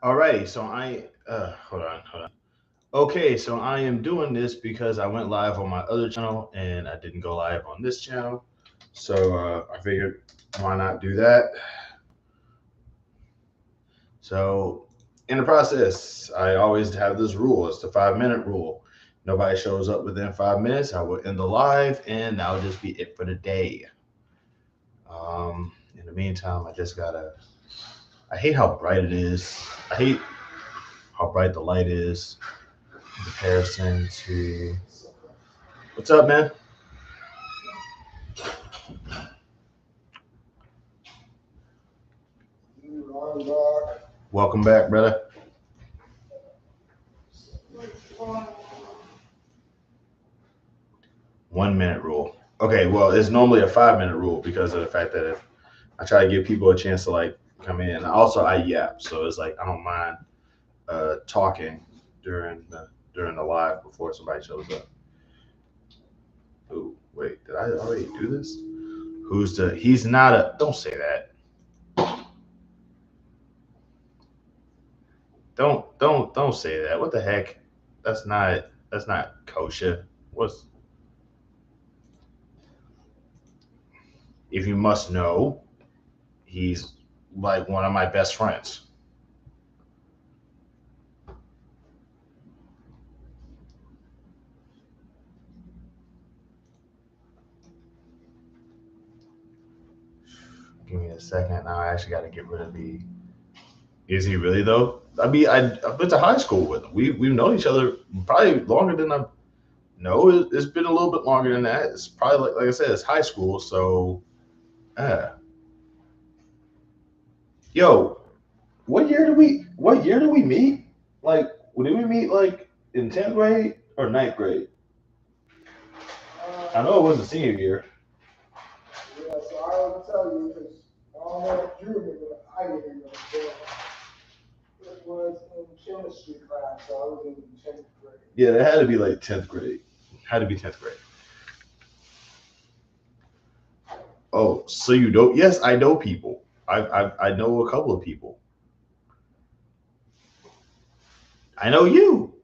Alrighty, so hold on. Okay, so I am doing this because I went live on my other channel and I didn't go live on this channel. So I figured why not do that? So in the process, I always have this rule. It's the 5 minute rule. Nobody shows up within 5 minutes. I will end the live, and that'll just be it for the day. In the meantime, I just gotta. I hate how bright it is. I hate how bright the light is in comparison to. What's up, man? Welcome back, brother. 1 minute rule. Okay, well, it's normally a 5 minute rule because of the fact that if I try to give people a chance to like come in. Also, I yap, so it's like I don't mind talking during the live before somebody shows up. Ooh, wait, did I already do this? Who's the? He's not a. Don't say that. Don't say that. What the heck? That's not kosher. What's if you must know? He's like one of my best friends. Give me a second. Now I actually got to get rid of the. Is he really though? I mean, I went to high school with him. We've known each other probably longer than I. No, it's been a little bit longer than that. It's probably like I said, it's high school. So, uh, yo, what year did we meet? Like, did we meet like in 10th grade or ninth grade? I know it wasn't senior year. Yeah, it had to be like 10th grade. Had to be 10th grade. Oh, so you don't? Yes, I know people. I know a couple of people. I know you.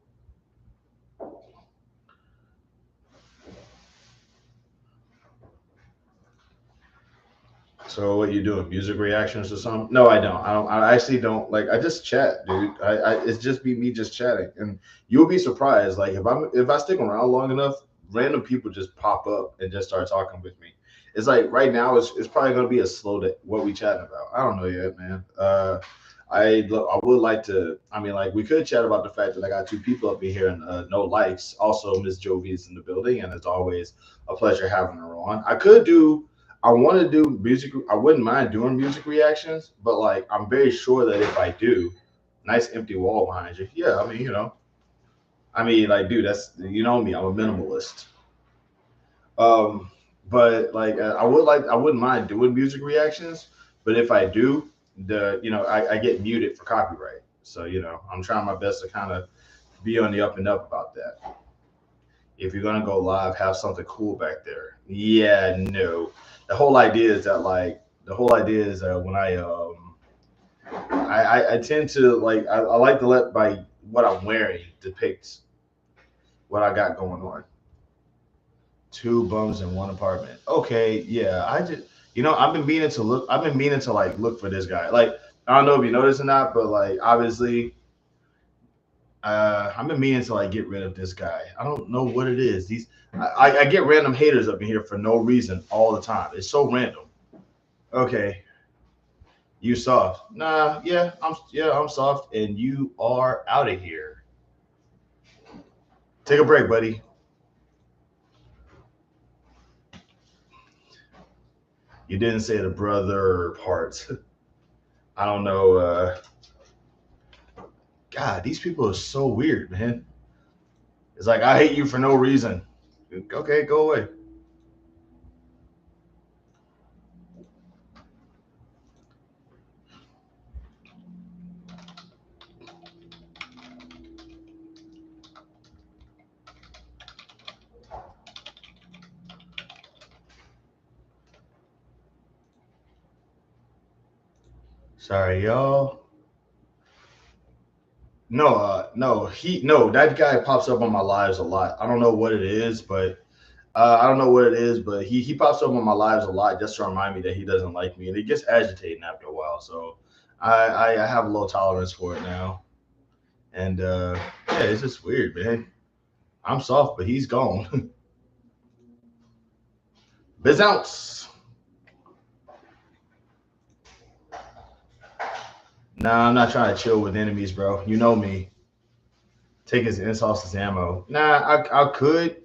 So what you doing? Music reactions or something? No, I don't. I don't. I actually don't. Like I just chat, dude. It's just be me just chatting, and you'll be surprised. Like if I stick around long enough, random people just pop up and just start talking with me. It's like right now, it's probably gonna be a slow day. What we chatting about? I don't know yet, man. I would like to. I mean, like we could chat about the fact that I got two people up in here and no likes. Also, Miss Jovi is in the building, and it's always a pleasure having her on. I could do. I want to do music. I wouldn't mind doing music reactions, but like I'm very sure that if I do, nice empty wall behind you. Yeah, I mean, I mean, like, dude, that's you know me. I'm a minimalist. Um, but like, I wouldn't mind doing music reactions. But if I do, I get muted for copyright. So I'm trying my best to kind of be on the up and up about that. If you're gonna go live, have something cool back there. Yeah, no. The whole idea is that when I tend to I like to let by what I'm wearing depict what I got going on. Two bums in one apartment. Okay, yeah. I've been meaning to like look for this guy. Like I don't know if you noticed or not, but like obviously I've been meaning to like get rid of this guy. I don't know what it is. I get random haters up in here for no reason all the time. It's so random. Okay, you soft. Nah, I'm soft, and you are out of here. Take a break, buddy. You didn't say the brother part. I don't know. God, these people are so weird, man. It's like I hate you for no reason. Okay, go away. Sorry, y'all. no, that guy pops up on my lives a lot. I don't know what it is, but I don't know what it is, but he pops up on my lives a lot just to remind me that he doesn't like me, and it gets agitating after a while. So I have a low tolerance for it now, and yeah, it's just weird, man. I'm soft, but he's gone. Biz ounce. Nah, I'm not trying to chill with enemies, bro. You know me. Take his insults as ammo. Nah, I could,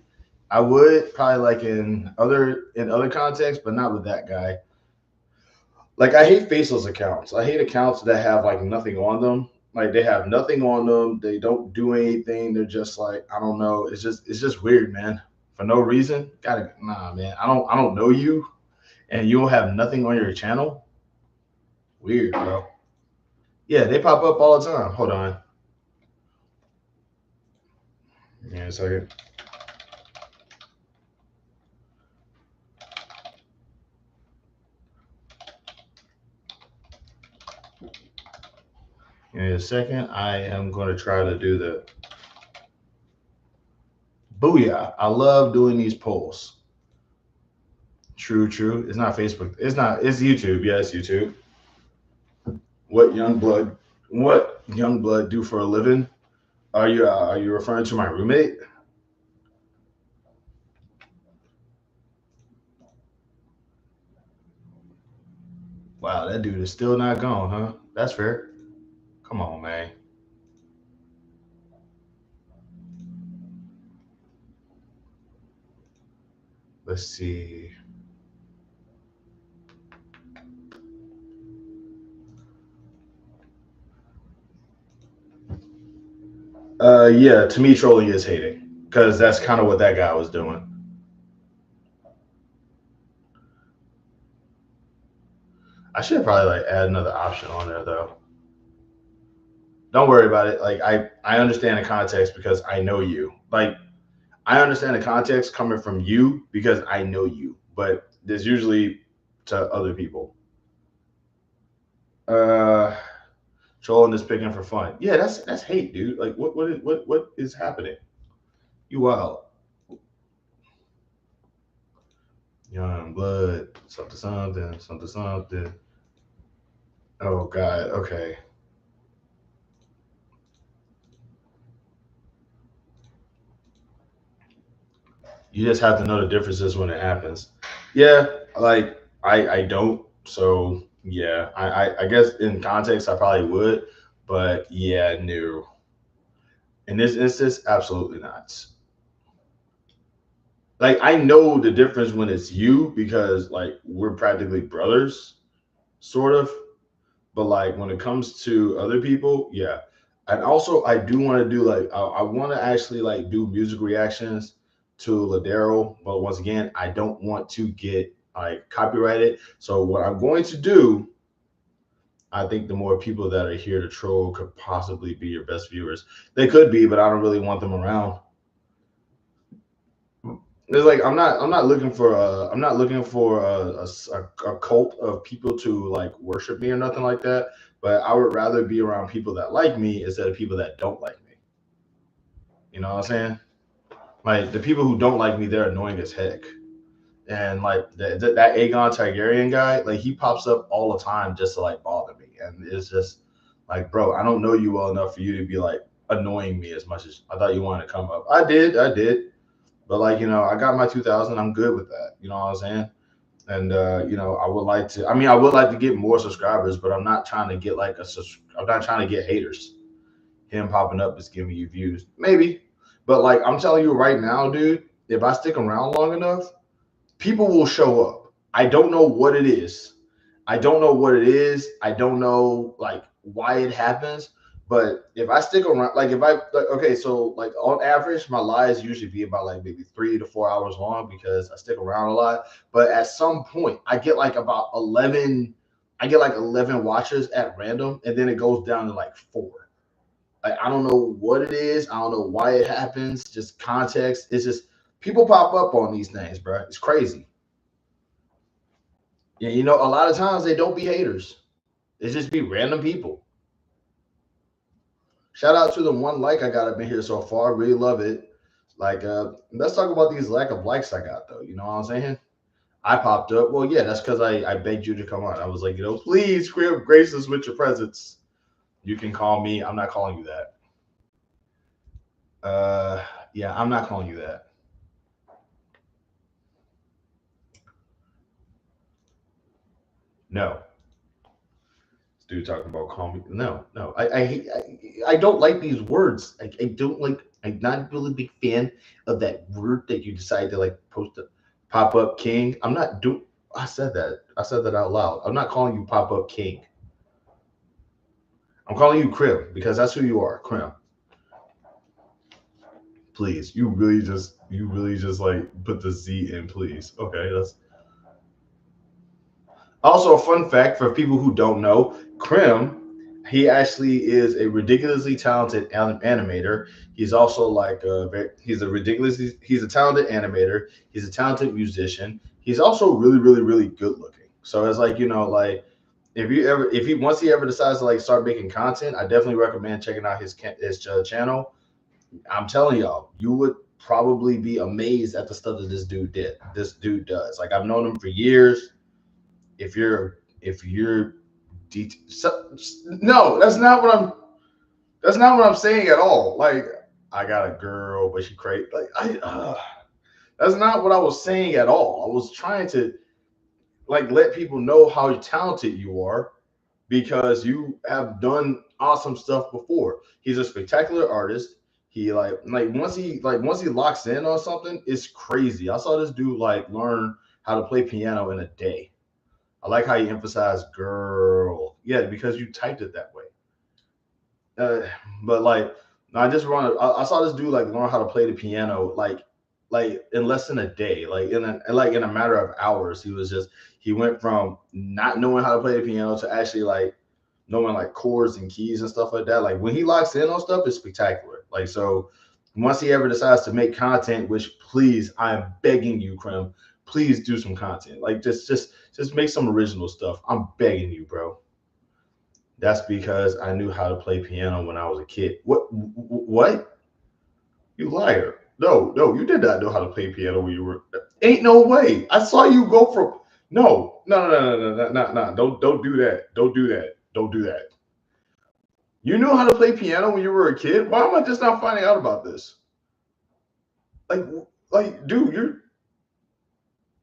I would probably like in other contexts, but not with that guy. Like I hate faceless accounts. I hate accounts that have like nothing on them. Like they have nothing on them. They don't do anything. They're just like I don't know. It's just weird, man. For no reason. Gotta nah, man. I don't know you, and you don't have nothing on your channel. Weird, bro. Yeah, they pop up all the time. Hold on. Yeah, a second. In a second, I am going to try to do the booyah. I love doing these polls. True, true. It's not Facebook. It's not. It's YouTube. Yeah, it's YouTube. What young blood? What young blood do for a living? Are you referring to my roommate? Wow, that dude is still not gone, huh? That's fair. Come on, man. Let's see. Yeah. To me, trolling is hating because that's kind of what that guy was doing. I should probably like add another option on there though. Don't worry about it. Like I understand the context because I know you. Like I understand the context coming from you because I know you, but there's usually to other people. Uh, trolling is picking for fun. Yeah, that's hate, dude. Like what is happening? You wild. Young blood, something something, something something. Oh God. Okay. You just have to know the differences when it happens. Yeah, like I don't. So yeah, I guess in context I probably would, but yeah, no. In this instance, absolutely not. Like I know the difference when it's you because like we're practically brothers, sort of. But like when it comes to other people, yeah. And also I do want to do like I want to actually like do music reactions to Ladero, but once again, I don't want to get like copyrighted. So what I'm going to do, I think the more people that are here to troll could possibly be your best viewers. They could be, but I don't really want them around. It's like I'm not looking for a cult of people to like worship me or nothing like that. But I would rather be around people that like me instead of people that don't like me. You know what I'm saying? Like the people who don't like me, they're annoying as heck. And like that Aegon Targaryen guy, like he pops up all the time just to like bother me, and it's just like, bro, I don't know you well enough for you to be like annoying me as much as I thought you wanted to come up. I did, but like I got my 2,000. I'm good with that. You know what I'm saying? And I would like to. I mean, I would like to get more subscribers, but I'm not trying to get like I'm not trying to get haters. Him popping up is giving you views, maybe. But like I'm telling you right now, dude, if I stick around long enough, people will show up. I don't know what it is. I don't know what it is. I don't know like why it happens. But if I stick around, like if I like, okay, so like on average, my lives usually be about like maybe 3 to 4 hours long because I stick around a lot. But at some point, I get like about 11. I get like 11 watchers at random, and then it goes down to like four. Like I don't know what it is. I don't know why it happens. Just context. It's just people pop up on these things, bro. It's crazy. Yeah, a lot of times they don't be haters. They just be random people. Shout out to the one like I got up in here so far. Really love it. Like, let's talk about these lack of likes I got though. You know what I'm saying? I popped up. Well, yeah, that's because I begged you to come on. I was like, please, Crib, grace us with your presence. You can call me. I'm not calling you that. Uh, yeah, I'm not calling you that. No, this dude talking about call me. No, no, I don't like these words. I don't like. I'm not really big fan of that word that you decide to like post a pop up king. I'm not do. I said that. I said that out loud. I'm not calling you pop up king. I'm calling you Crib because that's who you are, Crib. Please, you really just like put the Z in, please. Okay, that's also a fun fact for people who don't know. Krim, he actually is a ridiculously talented animator. He's also like he's a talented animator. He's a talented musician. He's also really good looking. So it's like like if he once he ever decides to like start making content, I definitely recommend checking out his channel. I'm telling y'all, you would probably be amazed at the stuff that this dude does. Like I've known him for years. If you're no, that's not what I'm saying at all. Like I got a girl, but she crazy. Like that's not what I was saying at all. I was trying to like let people know how talented you are because you have done awesome stuff before. He's a spectacular artist. He once he locks in on something, it's crazy. I saw this dude like learn how to play piano in a day. I like how you emphasize girl. Yeah, because you typed it that way. Uh, but like, I just want to. I saw this dude like learn how to play the piano like in less than a day, like in a matter of hours. He went from not knowing how to play the piano to actually like knowing like chords and keys and stuff like that. Like when he locks in on stuff, it's spectacular. Like so, once he ever decides to make content, which please, I'm begging you, Krem, please do some content. Like just make some original stuff. I'm begging you, bro. That's because I knew how to play piano when I was a kid. What? You liar. No, no, you did not know how to play piano when you were. Ain't no way. I saw you go from. No, no, no, no, no, no, no, no. Don't do that. Don't do that. Don't do that. You knew how to play piano when you were a kid. Why am I just not finding out about this? Like, dude, you're.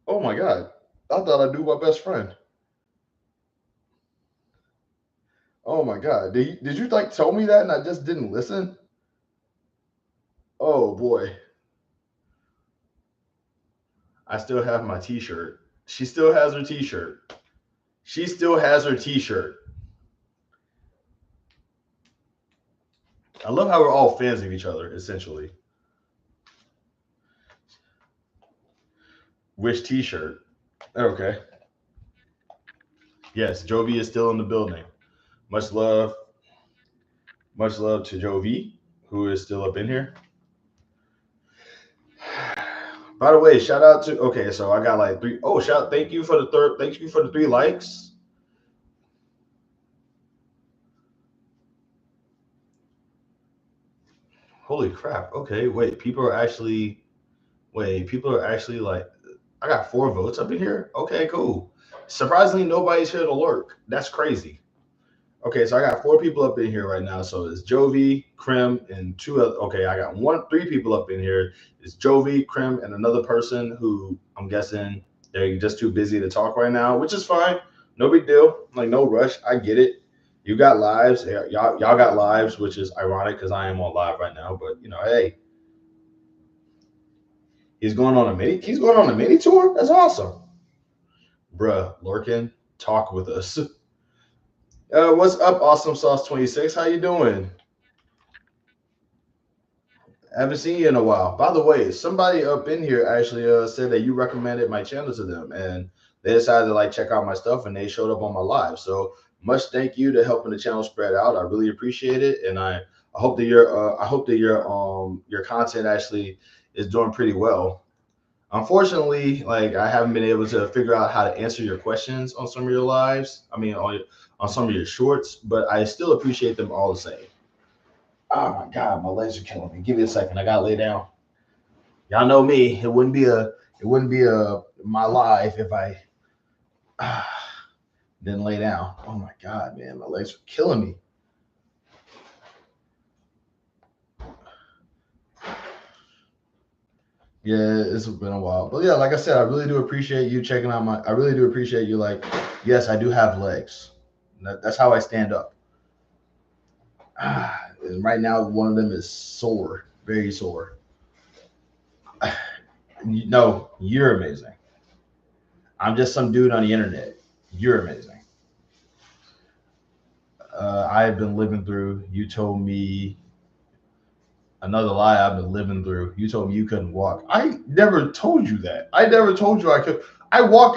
Oh my god. I thought I knew my best friend. Oh my god. Did you like tell me that and I just didn't listen? Oh boy. I still have my t-shirt. She still has her t-shirt. She still has her t-shirt. I love how we're all fans of each other, essentially. Which t-shirt? Okay. Yes, Jovi is still in the building. Much love. Much love to Jovi, who is still up in here. By the way, shout out to okay, so I got like three. Oh, shout thank you for the third, thank you for the 3 likes. Holy crap. Okay, people are actually like I got 4 votes up in here. Okay, cool. Surprisingly, nobody's here to lurk. That's crazy. Okay, so I got 4 people up in here right now. So it's Jovi, Krim, and two other. Okay, I got 3 people up in here. It's Jovi, Krim, and another person who I'm guessing they're just too busy to talk right now, which is fine. No big deal. Like no rush. I get it. You got lives. Y'all got lives, which is ironic because I am on live right now. But hey, He's going on a mini tour. That's awesome, bruh. Lurkin, talk with us. What's up, Awesome Sauce 26? How you doing? Haven't seen you in a while. By the way, somebody up in here actually said that you recommended my channel to them, and they decided to like check out my stuff, and they showed up on my live. So much thank you to helping the channel spread out. I really appreciate it, and I hope that your content actually is doing pretty well. Unfortunately, like I haven't been able to figure out how to answer your questions on some of your lives. I mean, on some of your shorts, but I still appreciate them all the same. Oh my god, my legs are killing me. Give me a second. I gotta lay down. Y'all know me. It wouldn't be a my life if I didn't lay down. Oh my god, man, my legs are killing me. Yeah, it's been a while, but yeah, like I said, I really do appreciate you checking out my. I really do appreciate you. Like, yes, I do have legs. That's how I stand up. And right now, one of them is sore, very sore. No, you're amazing. I'm just some dude on the internet. You're amazing. I've been living through. You told me another lie I've been living through. You told me you couldn't walk. I never told you that. I never told you I could. I walk.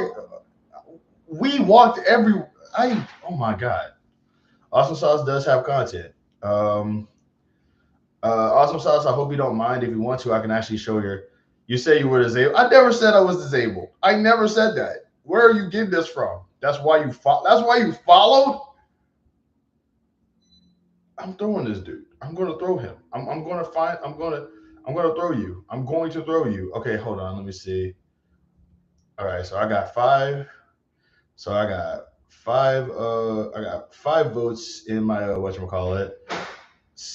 We walked every. I. Oh my god. Awesome Sauce does have content. Um, awesome Sauce. I hope you don't mind. If you want to, I can actually show your. You say you were disabled. I never said I was disabled. I never said that. Where are you getting this from? That's why you. That's why you followed. I'm throwing this dude. I'm gonna throw him. I'm gonna find. I'm gonna throw you. I'm going to throw you. Okay, hold on. Let me see. All right. So I got five. So I got five votes in my whatchamacallit.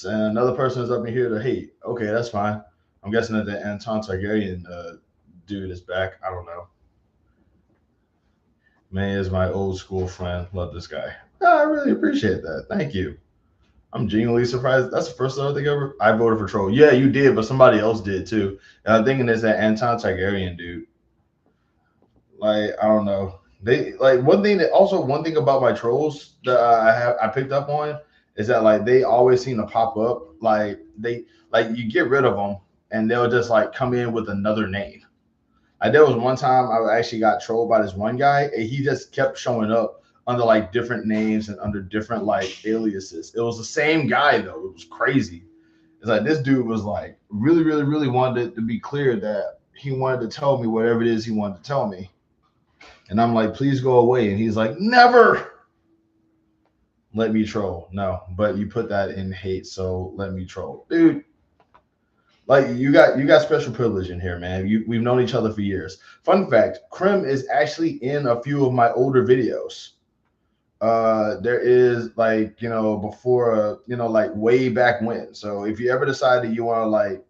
And another person is up in here to hate. Okay, that's fine. I'm guessing that the Anton Targaryen dude is back. I don't know. May is my old school friend. Love this guy. I really appreciate that. Thank you. I'm genuinely surprised. That's the first time I think ever. I voted for Troll. Yeah, you did, but somebody else did too. And I'm thinking it's that Anton Targaryen dude. Like I don't know. They like one thing about my trolls that I picked up on is that like they always seem to pop up. Like you get rid of them and they'll just like come in with another name. Like there was one time I actually got trolled by this one guy and he just kept showing up under like different names and under different like aliases. It was the same guy though. It was crazy. It's like this dude was like really wanted to be clear that he wanted to tell me whatever it is he wanted to tell me. And I'm like, please go away. And he's like, never let me troll. No, but you put that in hate, so let me troll. Dude, like you got special privilege in here, man. We've known each other for years. Fun fact, Krim is actually in a few of my older videos. There is like, before like way back when. So if you ever decide that you want to like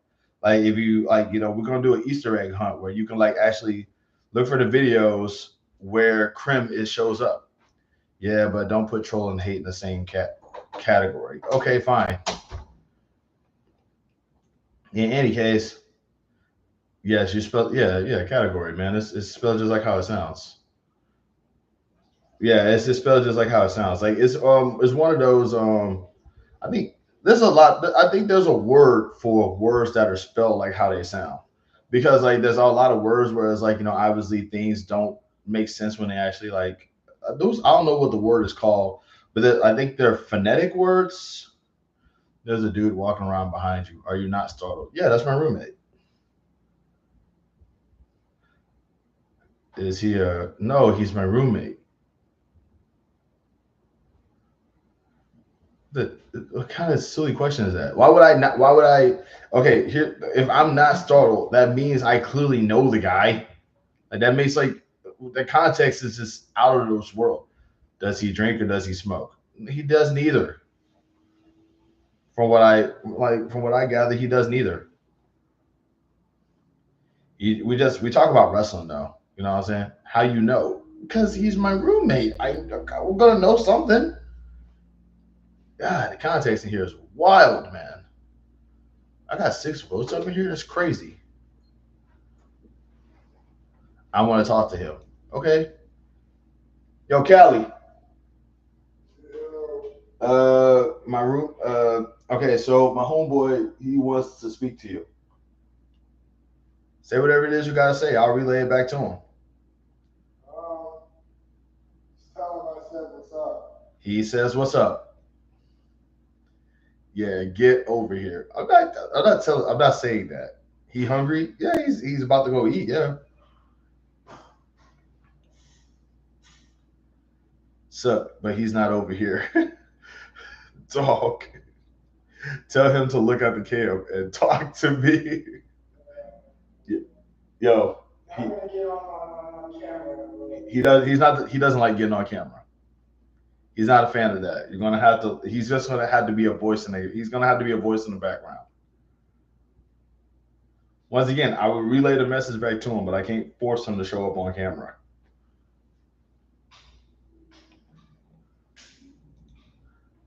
if you like, we're gonna do an Easter egg hunt where you can like actually look for the videos where Krim is shows up. Yeah, but don't put troll and hate in the same category. Okay, fine. In any case, yes, you spell yeah category, man. It's spelled just like how it sounds. Yeah, it's just spelled just like how it sounds. Like it's one of those I think there's a lot. I think there's a word for words that are spelled like how they sound, because like there's a lot of words where it's like obviously things don't make sense when they actually like those. I don't know what the word is called, but I think they're phonetic words. There's a dude walking around behind you. Are you not startled? Yeah, that's my roommate. Is he a no? He's my roommate. What kind of silly question is that? Why would I not? Why would I? Okay, here. If I'm not startled, that means I clearly know the guy. Like that makes like the context is just out of this world. Does he drink or does he smoke? He does neither. From what I gather, he does neither. We talk about wrestling though. You know what I'm saying? How you know? Because he's my roommate. We're gonna know something. God, the context in here is wild, man. I got six votes over here. That's crazy. I want to talk to him. Okay. Yo, Callie. My room. Okay, so my homeboy, he wants to speak to you. Say whatever it is you gotta say. I'll relay it back to him. Um, just tell him I said what's up. He says, "What's up?" Yeah, get over here. I'm not saying that. He hungry? Yeah, he's about to go eat. Yeah. So, but he's not over here. Dog. Tell him to look at the cam and talk to me. Yo, he does. He's not. He doesn't like getting on camera. He's not a fan of that. You're gonna have to. He's just gonna have to be a voice in the. He's gonna have to be a voice in the background. Once again, I would relay the message back to him, but I can't force him to show up on camera.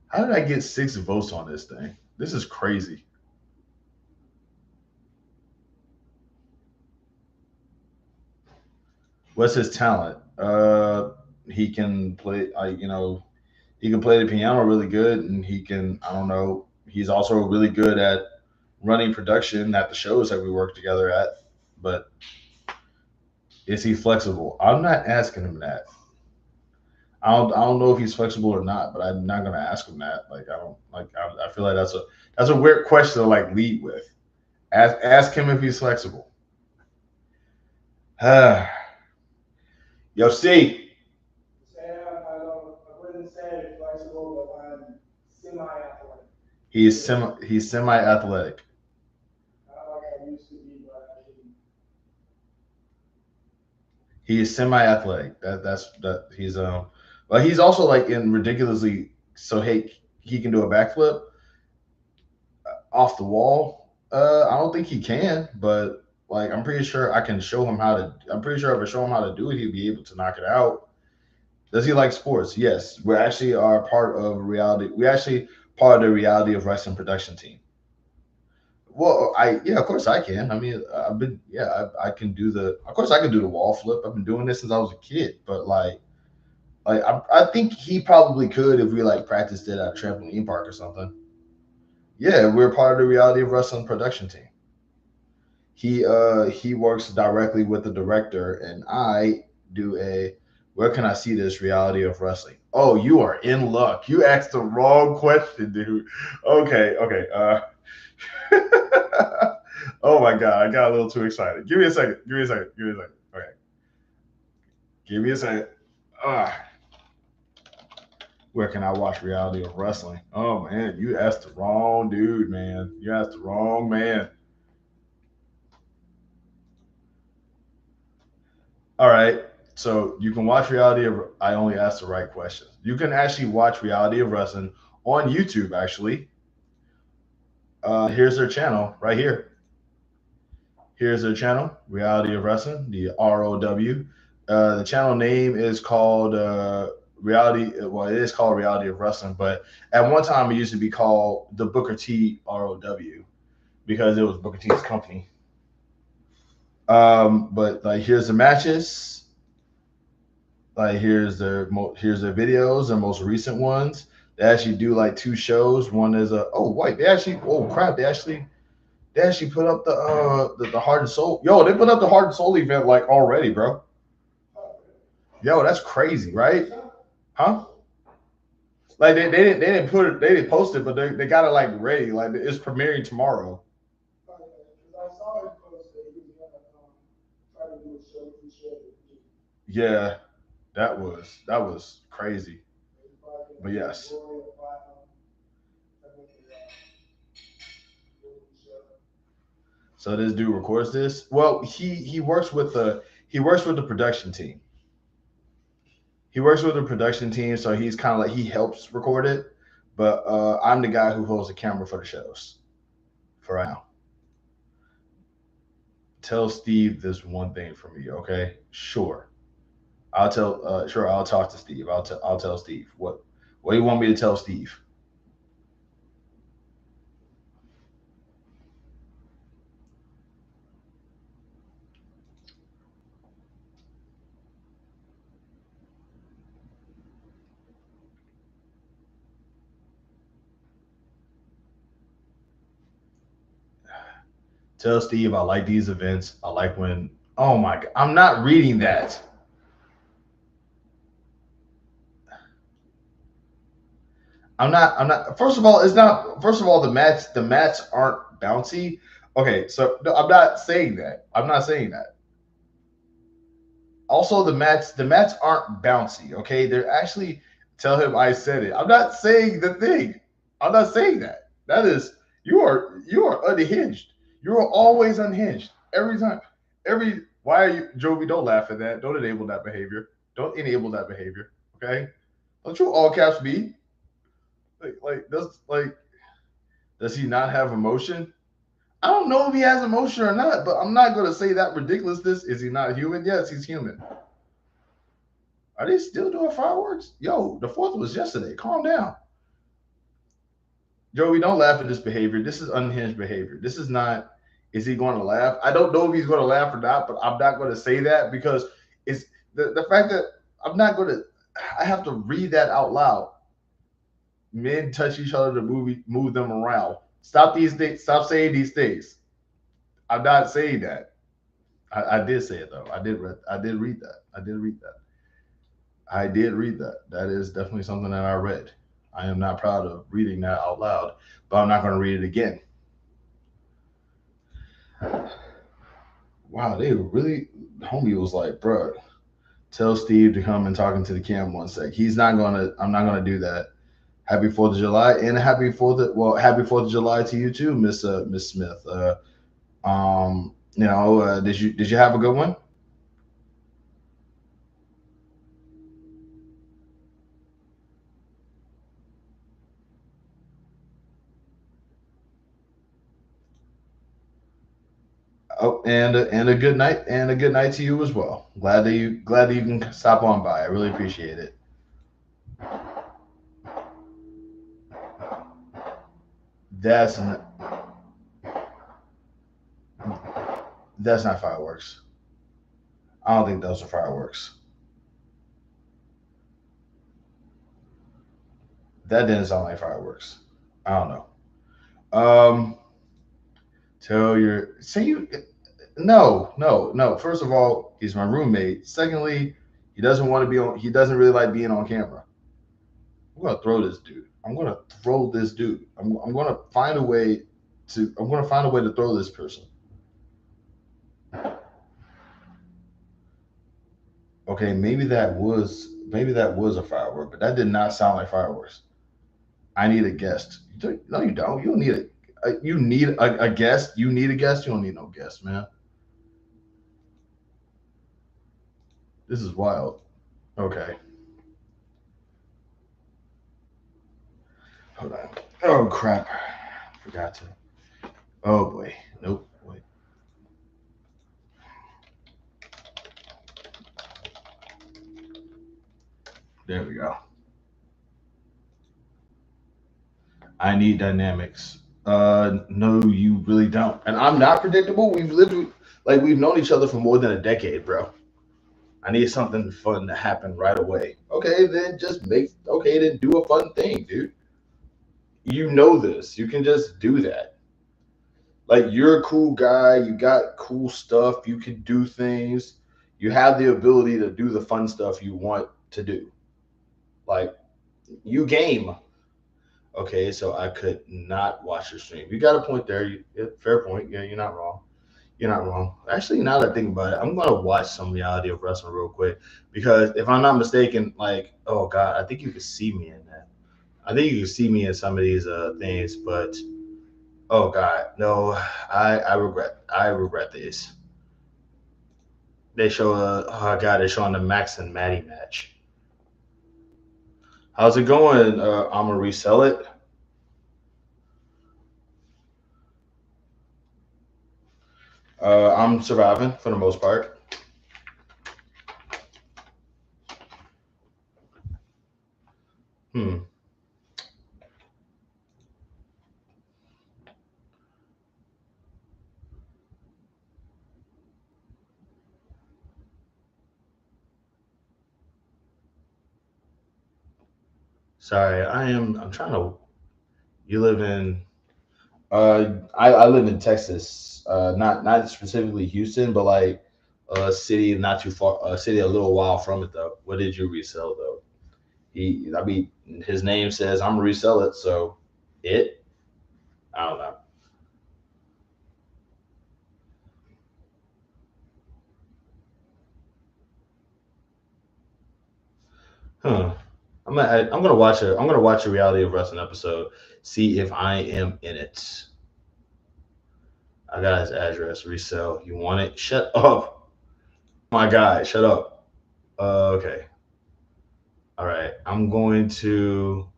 How did I get 6 votes on this thing? This is crazy. What's his talent? He can play. He can play the piano really good, and he can. I don't know. He's also really good at running production at the shows that we work together at. But is he flexible? I'm not asking him that. I don't know if he's flexible or not, but I'm not gonna ask him that. Like I don't like. I feel like that's a weird question to like lead with. Ask him if he's flexible. Yo, C. He's semi athletic. He is semi athletic. That he's but he's also like in ridiculously so he can do a backflip off the wall. I don't think he can, but like I'm pretty sure I can show him how to. I'm pretty sure if I show him how to do it, he'd be able to knock it out. Does he like sports? Yes, we're actually are part of reality. We actually part of the reality of wrestling production team. Well, I yeah, of course I can. I mean, I've been yeah, I can do the. Of course, I can do the wall flip. I've been doing this since I was a kid. But I think he probably could if we like practiced it at a trampoline park or something. Yeah, we're part of the reality of wrestling production team. He works directly with the director, and I do a where can I see this reality of wrestling? Oh, you are in luck. You asked the wrong question, dude. Okay, okay. Oh my god, I got a little too excited. Give me a second. Give me a second. Give me a second. Okay. Give me a second. Ah, where can I watch reality of wrestling? Oh man, you asked the wrong dude, man. You asked the wrong man. All right. So you can watch reality of. I only asked the right questions. You can actually watch reality of wrestling on YouTube. Actually, here's their channel right here. Here's their channel, Reality of Wrestling, the ROW. The channel name is called Reality. Well, it is called Reality of Wrestling, but at one time it used to be called the Booker T ROW because it was Booker T's company. But like, here's the matches. Like, here's their videos, their most recent ones. They actually do like 2 shows. One is a oh wait, they actually oh crap, they actually put up the Heart and Soul. Yo, they put up the Heart and Soul event like already, bro. Yo, that's crazy, right? Huh? Like they didn't put it they didn't post it, but they got it like ready. Like it's premiering tomorrow. Yeah, that was crazy. But yes. So this dude records this. Well, he works with the production team. He works with the production team, so he's kind of like he helps record it. But I'm the guy who holds the camera for the shows for right now. Tell Steve this one thing for me, okay? Sure. Sure, I'll talk to Steve. I'll tell Steve. What do you want me to tell Steve? Tell Steve I like these events. I like when oh my god, I'm not reading that. I'm not first of all, it's not first of all the mats aren't bouncy. Okay, so no, I'm not saying that. I'm not saying that. Also the mats aren't bouncy, okay? They're actually tell him I said it. I'm not saying the thing. I'm not saying that. That is you are unhinged. You are always unhinged every time. Every why are you Jovi? Don't laugh at that. Don't enable that behavior. Don't enable that behavior. Okay. Don't you all caps me? Does he not have emotion? I don't know if he has emotion or not, but I'm not gonna say that ridiculousness. Is he not human? Yes, he's human. Are they still doing fireworks? Yo, the fourth was yesterday. Calm down. Joey, don't laugh at this behavior. This is unhinged behavior. This is not. Is he going to laugh? I don't know if he's going to laugh or not, but I'm not going to say that because it's the fact that I'm not going to. I have to read that out loud. Men touch each other to move them around. Stop these things. Stop saying these things. I'm not saying that. I did say it though. I did read that. I did read that. I did read that. That is definitely something that I read. I am not proud of reading that out loud, but I'm not going to read it again. Wow, they really. Homie was like, bro, tell Steve to come and talking to the cam one sec. He's not gonna. I'm not gonna do that. Happy Fourth of July and happy Fourth of July to you too, Miss Smith. Did you have a good one? Oh, and a good night to you as well. Glad that you can stop on by. I really appreciate it. That's n- that's not fireworks. I don't think those are fireworks. That didn't sound like fireworks. I don't know. Um, tell your say you no. First of all, he's my roommate. Secondly, he doesn't want to be on. He doesn't really like being on camera. I'm gonna throw this dude. I'm gonna throw this dude. I'm gonna find a way to. I'm gonna find a way to throw this person. Okay, maybe that was a firework, but that did not sound like fireworks. I need a guest. No, you don't. You don't need you need a guest. You need a guest. You don't need no guest, man. This is wild. Okay, hold on. Oh crap, forgot to. Oh boy, nope. Wait, there we go. I need dynamics. No, you really don't. And I'm not predictable. We've known each other for more than a decade, bro. I need something fun to happen right away. Okay, then just make. Okay, then do a fun thing, dude. You know this. You can just do that. Like you're a cool guy. You got cool stuff. You can do things. You have the ability to do the fun stuff you want to do. Like you game. Okay, so I could not watch your stream. You got a point there. Yeah, fair point. Yeah, you're not wrong. You're not wrong. Actually, now that I think about it, I'm gonna watch some reality of wrestling real quick because if I'm not mistaken, like, oh god, I think you could see me in that. I think you can see me in some of these things, but oh god, no, I regret these. They show oh god, they're showing the Max and Maddie match. How's it going? I'm gonna resell it. I'm surviving for the most part. Hmm. Sorry, I'm trying to. You live in. I live in Texas. Not specifically Houston, but like a city not too far. A city a little while from it though. What did you resell though? I mean, his name says I'm gonna resell it. So it. I don't know. Huh. gonna watch a reality of wrestling episode. See if I am in it. I got his address. Resell. You want it? Shut up. My guy. Shut up. Okay. All right. I'm going to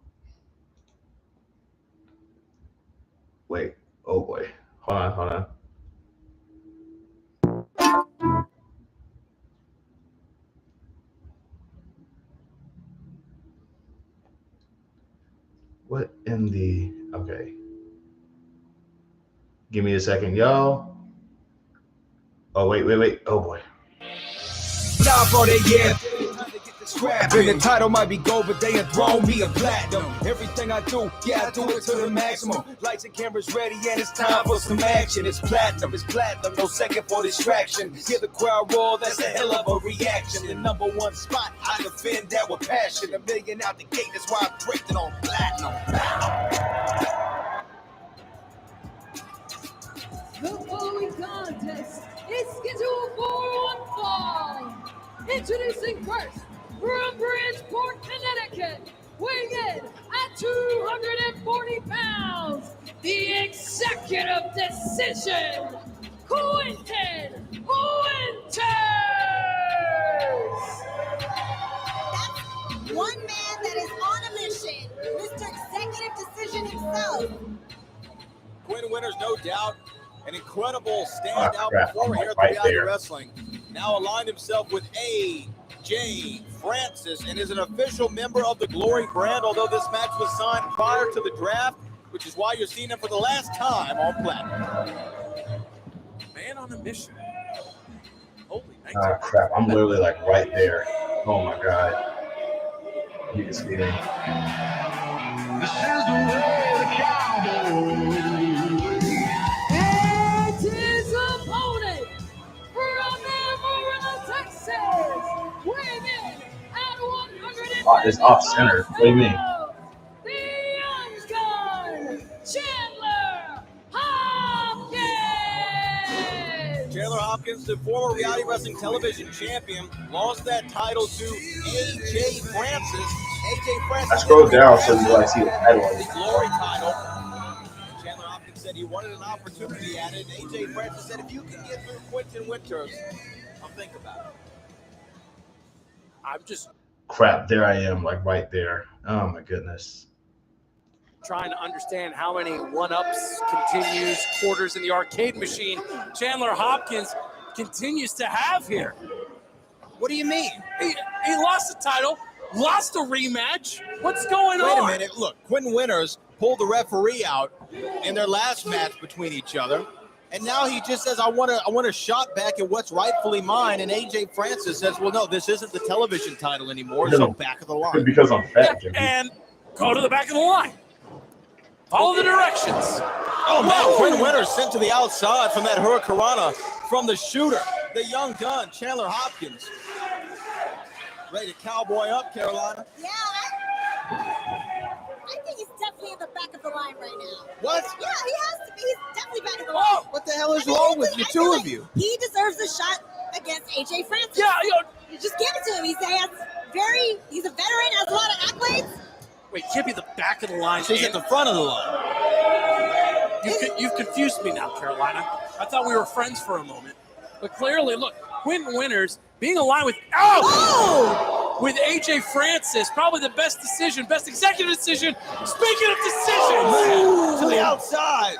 wait. Oh boy. Hold on. Hold on. What in the? Okay. Give me a second, y'all. Oh wait. Oh boy. Time for the year. And the title might be gold, but they enthroned me a platinum. Everything I do, yeah, I do it to the maximum. Lights and cameras ready, and it's time for some action. It's platinum, no second for distraction. Hear the crowd roar, that's a hell of a reaction. The number one spot, I defend that with passion. $1 million out the gate, that's why I break it on platinum. The following contest is scheduled for one fall. Introducing first, from Bridgeport, Connecticut, weighing in at 240 pounds, the executive decision, Quentin Winters. That's one man that is on a mission, Mr. Executive Decision himself. Quentin Winters, no doubt, an incredible standout performer here at the Right Reality there. Wrestling. Now aligned himself with AJ Francis and is an official member of the Glory brand, although this match was signed prior to the draft, which is why you're seeing him for the last time on Platinum. Man on a mission. Holy night. Ah, crap. I'm literally like right there. Oh my god. You can see me. This is the way the cowboy. And his opponent from Amarillo, Texas, weighing in at 100. Oh, it's off center. What do you mean? The young gun, Chandler Hopkins. Chandler Hopkins, the former Reality Wrestling Television champion, lost that title to AJ Francis. AJ Francis. I scrolled down so you like see the title. The Glory title. Chandler Hopkins said he wanted an opportunity at it. AJ Francis said, if you can get through Quentin Winters, I'll think about it. I'm just Crap, there I am, like right there. Oh my goodness. trying to understand how many one-ups, continues, quarters in the arcade machine Chandler Hopkins continues to have here. What do you mean? He lost the title, lost a rematch. What's going Wait on? a minute. Look, Quentin Winters pulled the referee out in their last match between each other. And now he just says, I want a shot back at what's rightfully mine. And AJ Francis says, well, no, this isn't the television title anymore. So back of the line. Because I'm fat, Jimmy. And go to the back of the line. Follow the directions. Oh, man, Quentin Winters sent to the outside from that Hurricanrana from the shooter, the young gun, Chandler Hopkins. Ready to cowboy up, Carolina. Yeah, I think he's definitely in the back of the line right now. What? Yeah, he has to be. He's definitely back of the line. Oh, what the hell is wrong with you, two of you? He deserves a shot against AJ Francis. Yeah, You just give it to him. He's a veteran, has a lot of accolades. wait, can't be the back of the line. She's at the front of the line. You've confused me now, Carolina. I thought we were friends for a moment. But clearly, look, Quentin Winters being aligned with with AJ Francis, probably the best decision, best executive decision. Speaking of decisions, To the outside.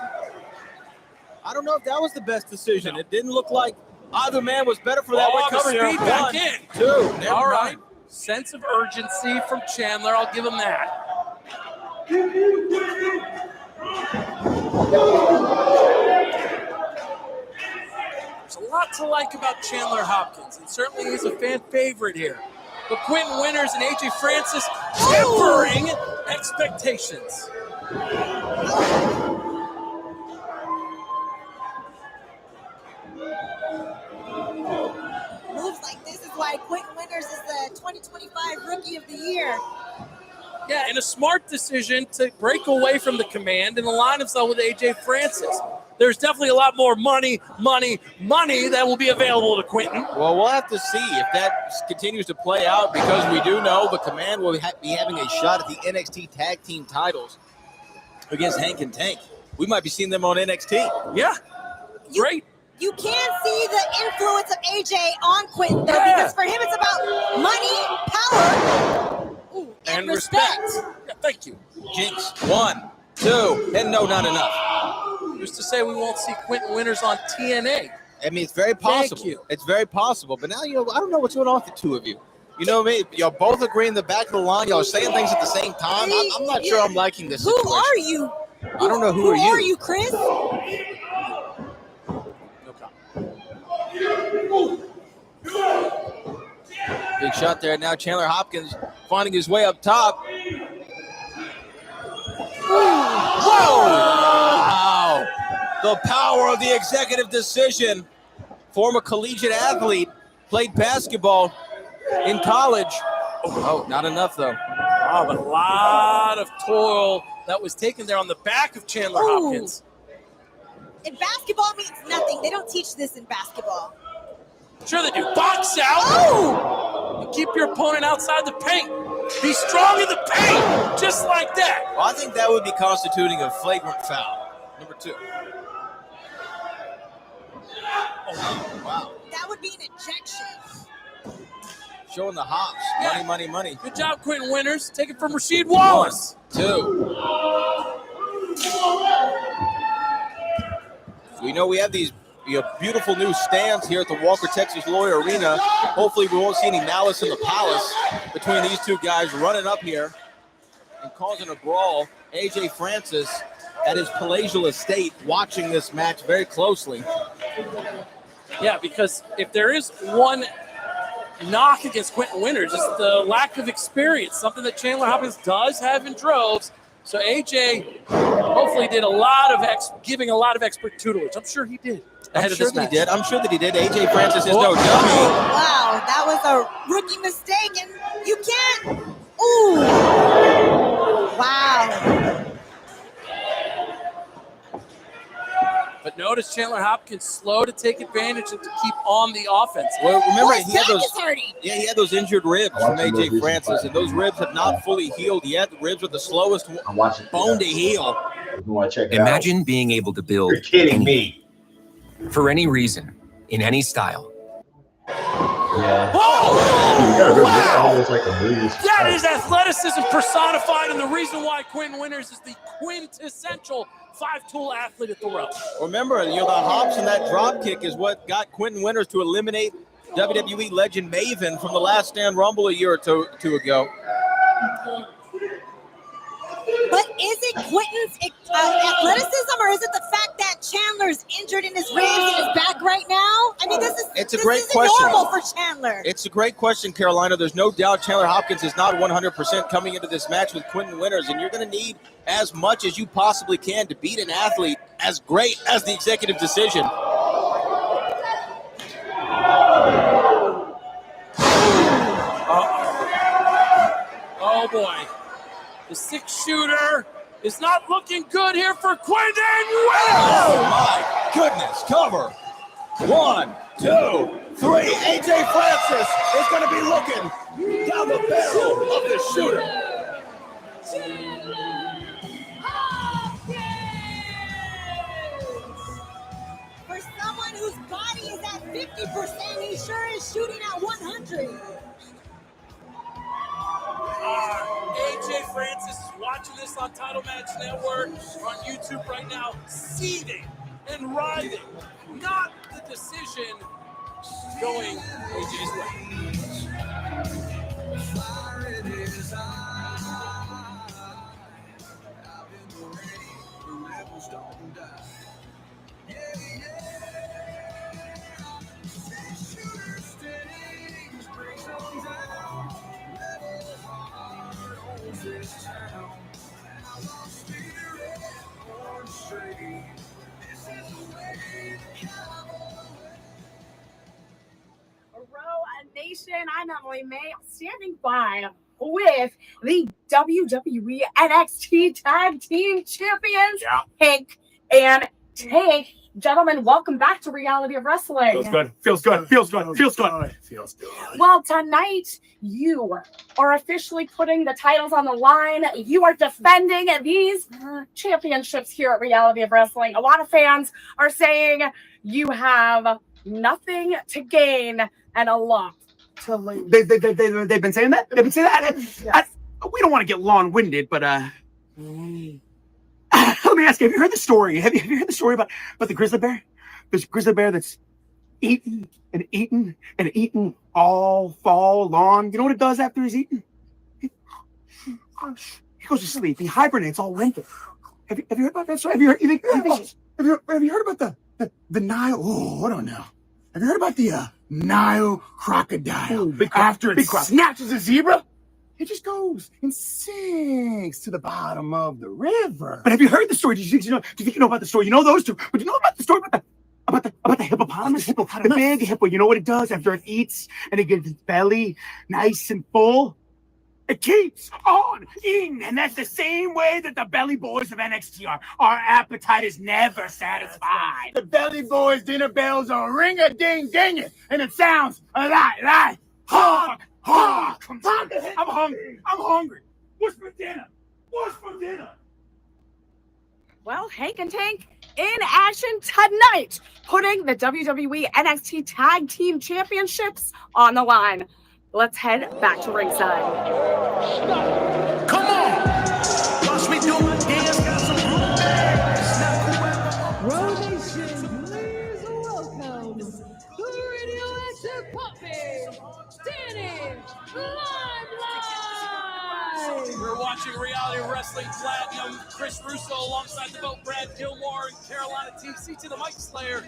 I don't know if that was the best decision. It didn't look like either man was better for that recovery. the speed back One, in. two. Never All right, mind. sense of urgency from Chandler. I'll give him that. There's a lot to like about Chandler Hopkins, and certainly he's a fan favorite here. But Quentin Winters and AJ Francis tempering expectations. Moves like this is why Quentin Winters is the 2025 Rookie of the Year. Yeah, and a smart decision to break away from the command and align himself with AJ Francis. there's definitely a lot more money that will be available to Quentin. Well, we'll have to see if that continues to play out, because we do know the Command will be having a shot at the NXT Tag Team titles against Hank and Tank. We might be seeing them on NXT. Yeah, great. You can see the influence of AJ on Quentin, though, because for him it's about money, power, and respect. Yeah, thank you. Jinx, 1, 2, and no, not enough. Who's to say we won't see Quentin Winters on TNA? I mean, it's very possible. you. It's very possible. But now, I don't know what's going on with the two of you. You know what I mean? Y'all both agreeing in the back of the line. Y'all saying things at the same time. I'm not sure I'm liking this Who situation. are you? I don't know who are you. Who are you, Chris? Big shot there. Now Chandler Hopkins finding his way up top. Whoa! Wow. The power of the executive decision. Former collegiate athlete, played basketball in college. Oh, not enough though. Oh, but a lot of toil that was taken there on the back of Chandler Hopkins. And basketball means nothing. They don't teach this in basketball. Sure they do. Box out. And keep your opponent outside the paint. Be strong in the paint, just like that. Well, I think that would be constituting a flagrant foul. Number 2. Oh, wow. That would be an ejection. Showing the hops. Yeah. Money. Good job, Quentin Winters. Take it from Rasheed Wallace. 1, 2. We know we have these beautiful new stands here at the Walker Texas Lawyer Arena. Hopefully we won't see any malice in the palace between these two guys running up here and causing a brawl. AJ Francis at his palatial estate watching this match very closely. Yeah, because if there is one knock against Quentin Winters, it's the lack of experience, something that Chandler Hopkins does have in droves. So AJ hopefully did giving a lot of expert tutelage. I'm sure he did. I'm sure that he did. AJ Francis is no dummy. Wow, that was a rookie mistake, and you can't. Ooh. Wow. But notice Chandler Hopkins slow to take advantage and to keep on the offense. Well, remember His back is hurting. he had those injured ribs from AJ Francis, and those ribs have not fully healed yet. The ribs are the slowest bone to heal. Imagine being able to build You're kidding me. for any reason, in any style. Yeah. Oh! Wow! Almost like a movie. That is athleticism personified, and the reason why Quentin Winters is the quintessential 5-tool athlete at the rope. Remember, the hops and that drop kick is what got Quentin Winters to eliminate WWE legend Maven from the Last Stand Rumble a year or two ago. But is it Quentin's athleticism, or is it the fact that Chandler's injured in his ribs and his back right now? I mean, this a great isn't question. normal for Chandler. It's a great question, Carolina. There's no doubt Chandler Hopkins is not 100% coming into this match with Quentin Winters, and you're going to need as much as you possibly can to beat an athlete as great as the executive decision. Oh boy. The 6-shooter is not looking good here for Quentin Winters. Oh my goodness, cover. 1, 2, 3. AJ Francis is going to be looking down the barrel of the shooter. For someone whose body is at 50%, he sure is shooting at 100. AJ Francis is watching this on Title Match Network on YouTube right now, seething and writhing. Not the decision going AJ's way. Nation, I'm Emily May, standing by with the WWE NXT Tag Team Champions, Hank and Tank, gentlemen, welcome back to Reality of Wrestling. Feels good. Feels good. Feels good. Feels good. Feels good. Well, tonight you are officially putting the titles on the line. You are defending these championships here at Reality of Wrestling. A lot of fans are saying you have nothing to gain and a lot to lose. They've been saying that? They've been saying that? Yes. We don't want to get long-winded, but let me ask you, have you heard the story? Have you heard the story about the grizzly bear? There's a grizzly bear that's eaten and eaten and eaten all fall long. You know what it does after he's eaten? He goes to sleep. He hibernates all winter. Have you heard about that story? Have you heard about the Nile? Oh, I don't know. Have you heard about the Nile crocodile? After it snatches a zebra, it just goes and sinks to the bottom of the river. But have you heard the story? Do you think you know about the story? You know those two. But you know about the story about the hippopotamus? The big hippo. You know what it does after it eats and it gets its belly nice and full? It keeps on eating. And that's the same way that the belly boys of NXT are. Our appetite is never satisfied. The belly boys' dinner bells are ring-a-ding-dinging. And it sounds a lot like honk, honk. I'm hungry. What's for dinner? Well, Hank and Tank in action tonight, putting the WWE NXT Tag Team Championships on the line. Let's head back to ringside. Come on! Watch me do it. Dance, got some Row Nation, please welcome the radioactive puppy, Danny Limelight. We're watching Reality Wrestling Platinum. Chris Russo alongside the boat, Brad Gilmore and Carolina TC to the Mike Slayer.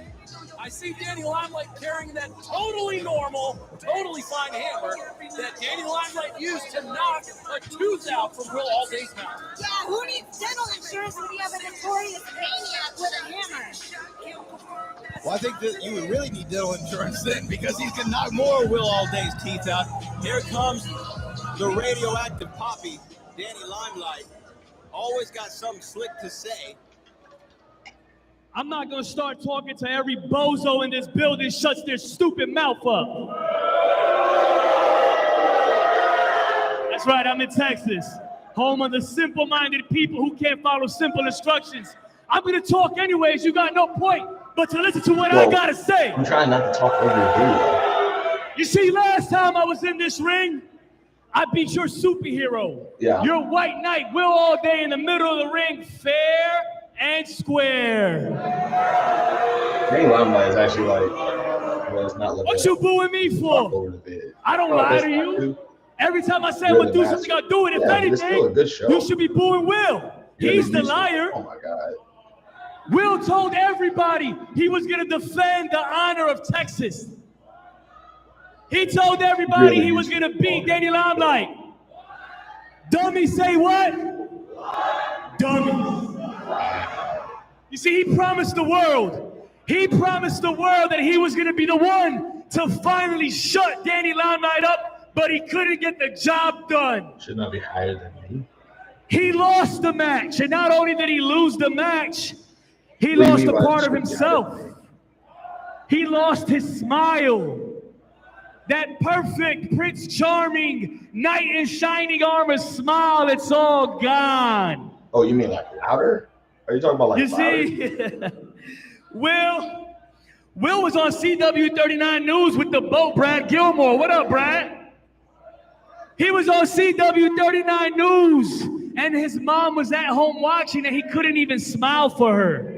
I see Danny Limelight carrying that totally normal, totally fine hammer that Danny Limelight used to knock a tooth out from Will Alday's mouth. Yeah, who needs dental insurance when you have a notorious maniac with a hammer? Well, I think that you would really need dental insurance then because he's going to knock more of Will Alday's teeth out. Here comes the radioactive poppy, Danny Limelight. Always got something slick to say. I'm not going to start talking to every bozo in this building shuts their stupid mouth up. That's right, I'm in Texas, home of the simple-minded people who can't follow simple instructions. I'm going to talk anyways, you got no point but to listen to what I got to say. I'm trying not to talk over you. You see, last time I was in this ring, I beat your superhero. Yeah. Your white knight, Will Alday, in the middle of the ring, fair and square. Danny Limelight is actually like, well, it's not looking. What you booing me for? I don't lie to you. Every time I say I'm gonna do something, I'll do it. If anything, you should be booing Will. He's the liar. Oh my God. Will told everybody he was gonna defend the honor of Texas. He told everybody he was gonna beat Danny Limelight. Dummy say what? Dummy. You see, he promised the world. He promised the world that he was gonna be the one to finally shut Danny Limelight up, but he couldn't get the job done. Should not be higher than me. He lost the match, and not only did he lose the match, he lost a part of himself. He lost his smile. That perfect Prince Charming, knight in shining armor smile, it's all gone. Oh, you mean like louder? Are you talking about like you see, Will was on CW39 News with the boat, Brad Gilmore. What up, Brad? He was on CW39 News, and his mom was at home watching, and he couldn't even smile for her.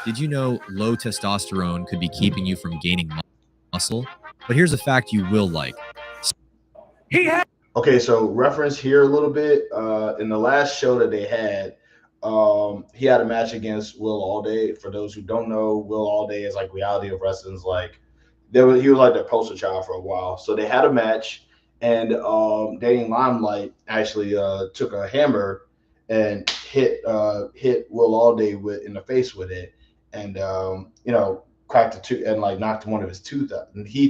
Did you know low testosterone could be keeping you from gaining muscle? But here's a fact you will like. Okay, so reference here a little bit. In the last show that they had, he had a match against Will Alday. For those who don't know, Will Alday is like Reality of Wrestling's like he was like their poster child for a while. So they had a match, and Danny Limelight actually took a hammer and hit Will Alday in the face with it, and cracked the tooth and like knocked one of his teeth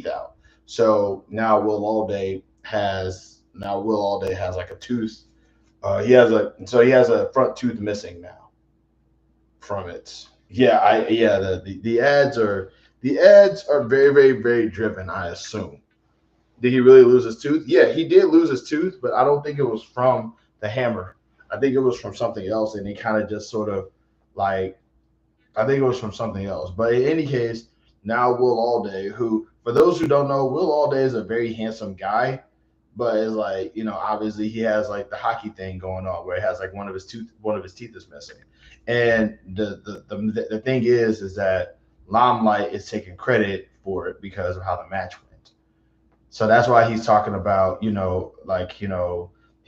out. So now Will Alday has like a tooth. He has a front tooth missing now. from it. The ads are very, very, very driven, I assume. Did he really lose his tooth? Yeah, he did lose his tooth, but I don't think it was from the hammer. I think it was from something else, and he kind of just sort of like, I think it was from something else. But in any case, now Will Alday, who, for those who don't know, Will Alday is a very handsome guy, but is like, obviously he has like the hockey thing going on where he has like one of his teeth is missing. And the thing is that Limelight is taking credit for it because of how the match went. So that's why he's talking about, he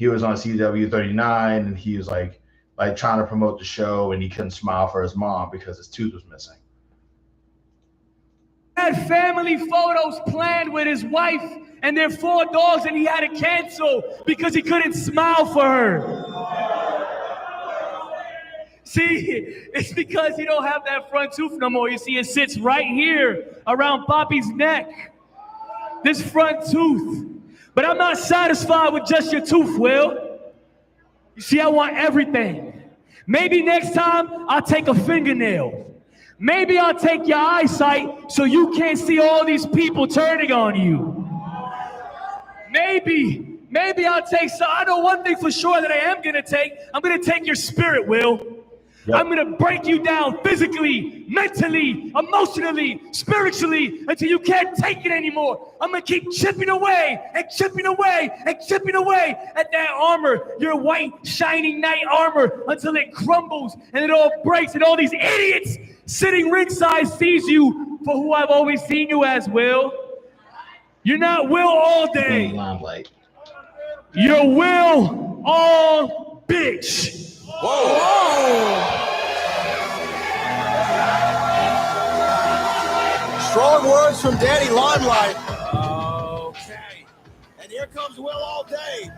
was on CW 39 and he was like trying to promote the show and he couldn't smile for his mom because his tooth was missing. Had family photos planned with his wife and their 4 dogs, and he had to cancel because he couldn't smile for her. See, it's because he don't have that front tooth no more. You see, it sits right here around Poppy's neck. This front tooth. But I'm not satisfied with just your tooth, Will. You see, I want everything. Maybe next time I'll take a fingernail. Maybe I'll take your eyesight so you can't see all these people turning on you. Maybe I'll take some. I know one thing for sure that I am going to take. I'm going to take your spirit, Will. Yep. I'm going to break you down physically, mentally, emotionally, spiritually until you can't take it anymore. I'm going to keep chipping away and chipping away and chipping away at that armor, your white, shining knight armor, until it crumbles and it all breaks and all these idiots sitting ringside sees you for who I've always seen you as, Will. You're not Will Alday. You're Will All Bitch. Whoa. Strong words from Danny Limelight. Okay. And here comes Will Alday.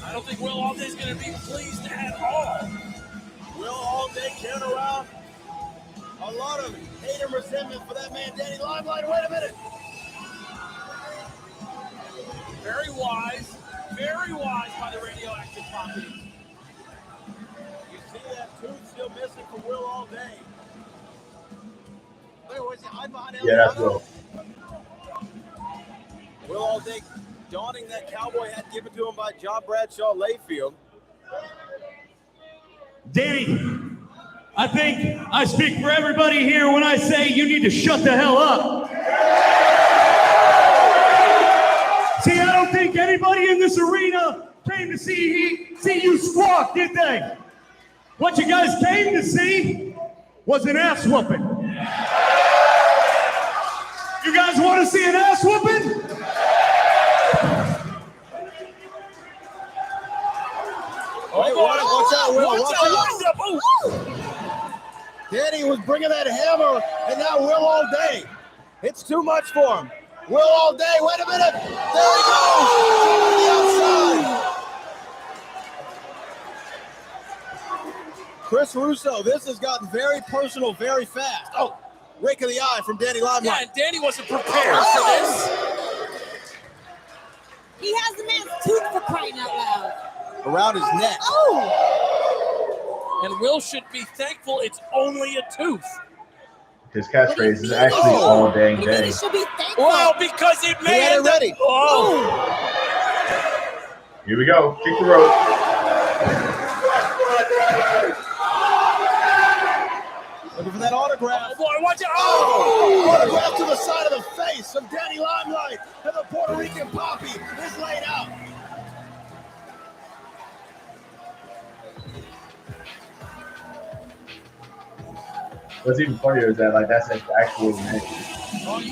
I don't think Will Alday's going to be pleased at all. Will Alday carrying around a lot of hate and resentment for that man, Danny Limelight. Wait a minute. Very wise by the radioactive Poppy. You see that tooth still missing from Will Alday. Wait, was he hide behind Eliana? Yeah, that's Will. Will Alday donning that cowboy hat given to him by John Bradshaw Layfield. Danny, I think I speak for everybody here when I say you need to shut the hell up. See, I don't think anybody in this arena came to see you squawk, did they? What you guys came to see was an ass whooping. You guys want to see an ass whooping? Watch out, Will. Watch out. Danny was bringing that hammer, and now Will Alday. It's too much for him. Will Alday, wait a minute. There he goes. On the outside. Chris Russo, this has gotten very personal very fast. Oh, rake of the eye from Danny Limelight. Yeah, and Danny wasn't prepared for this. He has the man's tooth for crying out loud. Around his neck. Oh! And Will should be thankful it's only a tooth. His catchphrase is actually all dang day. He should be thankful. Well, because it He had it ready. Oh! Here we go. Kick the rope. Looking for that autograph. Oh, boy, watch it. Oh! Autograph to the side of the face of Danny Limelight. And the Puerto Rican Poppy is laid out. What's even funnier is that that's his actual name.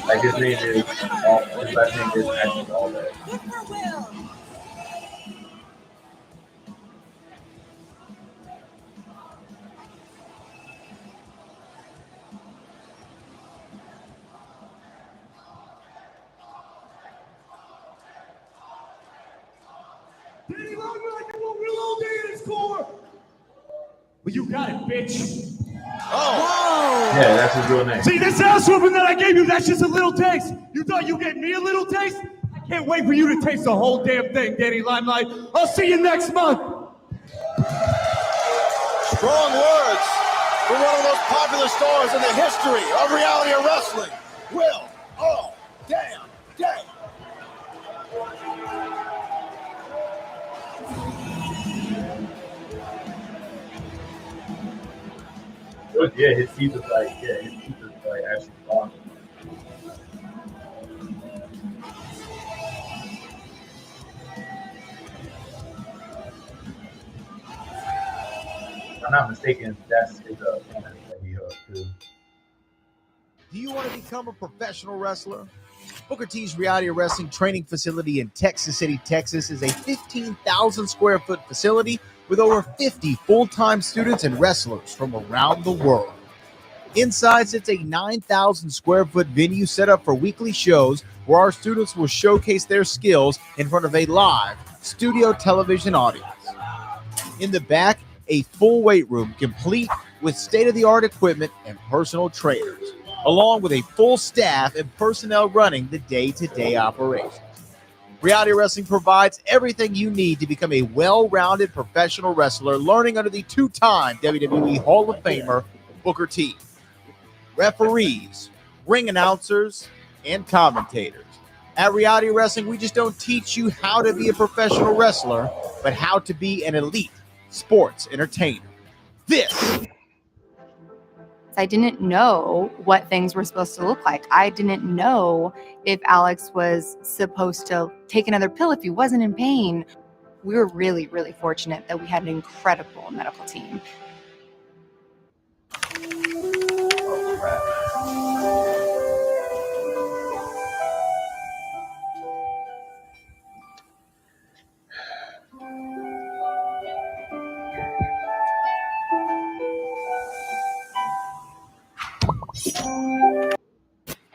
Like his name is his last name is actually Alday. Good for Will. Danny Limelight, you want Will Alday in his corner? Well, you got it, bitch. Oh! Yeah, that's his real name. See, this ass whooping that I gave you, that's just a little taste. You thought you gave me a little taste? I can't wait for you to taste the whole damn thing, Danny Limelight. I'll see you next month. Strong words from one of the most popular stars in the history of reality of wrestling. Will, oh, damn. Yeah, his teeth is actually gone. If I'm not mistaken, that's his opponent that he hooked too. Do you want to become a professional wrestler? Booker T's Reality of Wrestling training facility in Texas City, Texas is a 15,000 square foot facility with over 50 full-time students and wrestlers from around the world. Inside sits a 9,000 square foot venue set up for weekly shows where our students will showcase their skills in front of a live studio television audience. In the back, a full weight room complete with state-of-the-art equipment and personal trainers, along with a full staff and personnel running the day-to-day operations. Reality Wrestling provides everything you need to become a well-rounded professional wrestler, learning under the two-time WWE Hall of Famer, Booker T. Referees, ring announcers, and commentators. At Reality Wrestling, we just don't teach you how to be a professional wrestler, but how to be an elite sports entertainer. I didn't know what things were supposed to look like. I didn't know if Alex was supposed to take another pill if he wasn't in pain. We were really, really fortunate that we had an incredible medical team.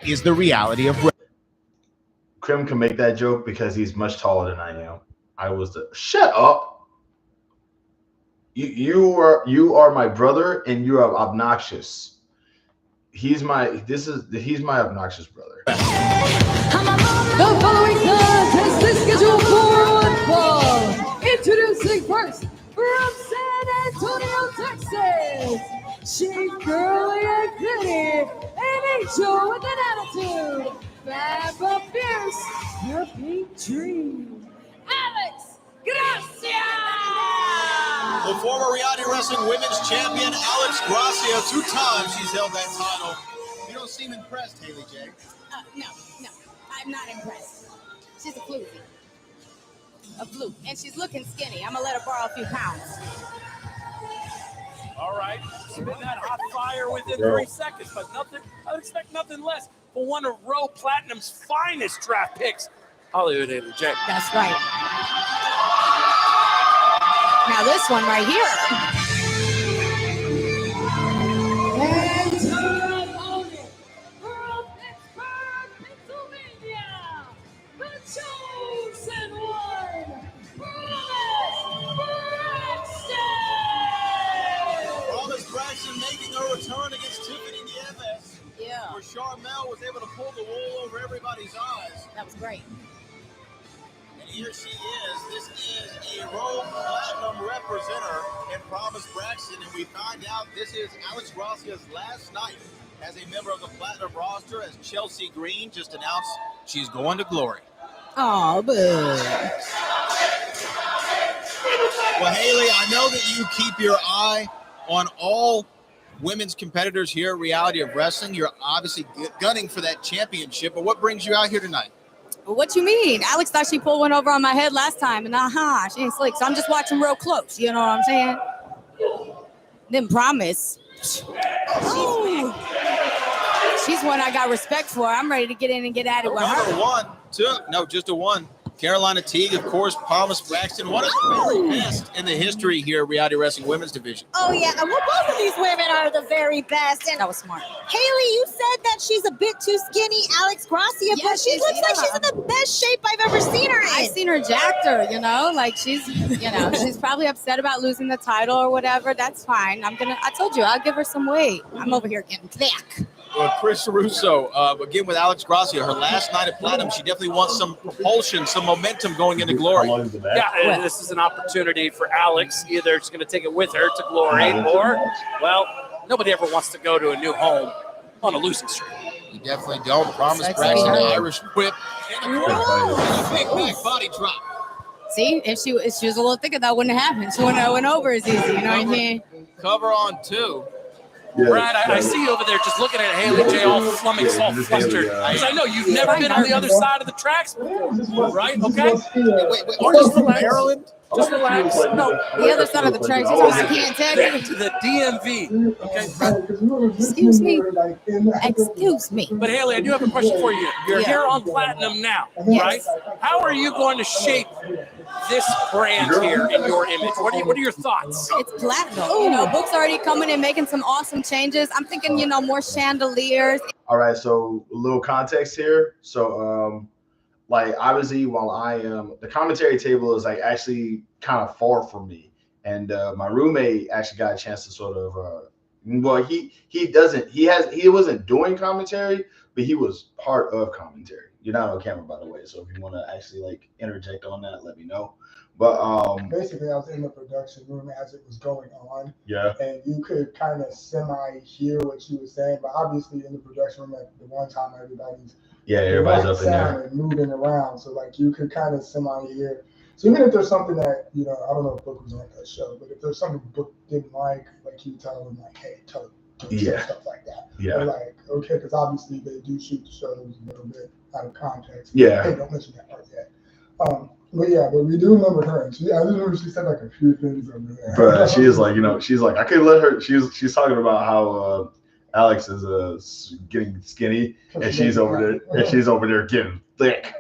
Is the reality of Krim can make that joke because he's much taller than I am. I was the shut up. You are my brother and you are obnoxious. He's my obnoxious brother. The following contest is scheduled for one fall. Introducing first from San Antonio, Texas, she's girly and pretty, an angel with an attitude, fab but fierce, your pink dream, Alex Gracia. The former Reality Wrestling Women's Champion, Alex Gracia. 2 times she's held that title. You don't seem impressed, Haley J. No, I'm not impressed. She's a fluke. And she's looking skinny. I'm going to let her borrow a few pounds. All right, spin that hot fire within 3 seconds, but nothing. I would expect nothing less for one of Row Platinum's finest draft picks, Hollywood Haley J. That's right. Now this one right here. And turn on it from Pittsburgh, Pennsylvania, the chosen one, Promise Braxton making her return against Tiffany Nieves. Yeah. Where Charmel was able to pull the wool over everybody's eyes. That was great. And here she is. This is a Row Platinum representative in Promise Braxton. And we find out this is Alex Gracia's last night as a member of the Platinum roster, as Chelsea Green just announced she's going to Glory. Oh, boo. Well, Haley, I know that you keep your eye on all women's competitors here at Reality of Wrestling. You're obviously gunning for that championship, but what brings you out here tonight? What you mean? Alex thought she pulled one over on my head last time, and she ain't slick. So I'm just watching real close. You know what I'm saying? Didn't promise. She's one I got respect for. I'm ready to get in and get at it with her. Just a one. Carolina Teague, of course, Promise Braxton, one of the very best in the history here at Reality Wrestling Women's Division. Oh, yeah. Well, both of these women are the very best. And that was smart. Haley, you said that she's a bit too skinny, Alex Gracia, but she looks like she's in the best shape I've ever seen her in. I've seen her jacked her, like she's probably upset about losing the title or whatever. That's fine. I told you, I'll give her some weight. I'm over here getting thick. Chris Russo, again with Alex Gracia, her last night at Platinum, she definitely wants some propulsion, some momentum going into Glory. Yeah, and this is an opportunity for Alex. Either she's going to take it with her to Glory, or, well, nobody ever wants to go to a new home on a losing streak. You definitely don't. Promise Braxton, Irish whip, and a big back body drop. See, if she was a little thicker, that wouldn't have happened. She wouldn't have went over as easy. You know what I mean? Cover on 2. Yeah, Brad, I see you over there just looking at Haley J all flummoxed, all flustered. Because I know you've never been on the other side of the tracks before, right? Okay? Wait, Or just relax. Maryland? Just relax. No, The other side of the tracks. I can't tell you. to the DMV. Okay. Excuse me. Excuse me. But Haley, I do have a question for you. You're here on Platinum now, right? How are you going to shape this brand here in your image? What are your thoughts? It's Platinum. You know, Book's already coming and making some awesome changes. I'm thinking, you know, more chandeliers. All right, so a little context here. So, like, obviously, while I am, the commentary table is like actually kind of far from me, and my roommate actually got a chance to sort of, well, he wasn't doing commentary, but he was part of commentary. You're not on camera, by the way, so if you want to actually like interject on that, let me know. But basically, I was in the production room as it was going on. Yeah. And you could kind of semi hear what she was saying, but obviously in the production room at the one time everybody's up in there and moving around, so like you could kind of semi hear. So even if there's something that, you know, I don't know if Book was on that show, but if there's something Book didn't like you tell him like, hey, tell him stuff like that. Yeah. Or like, okay, because obviously they do shoot the shows a little bit out of context. Yeah. Hey, don't mention that part yet. But we do remember her. And I just remember she said like a few things over there. But she is like, you know, she's like, I could let her. She's talking about how Alex is getting skinny, and she's over there getting thick.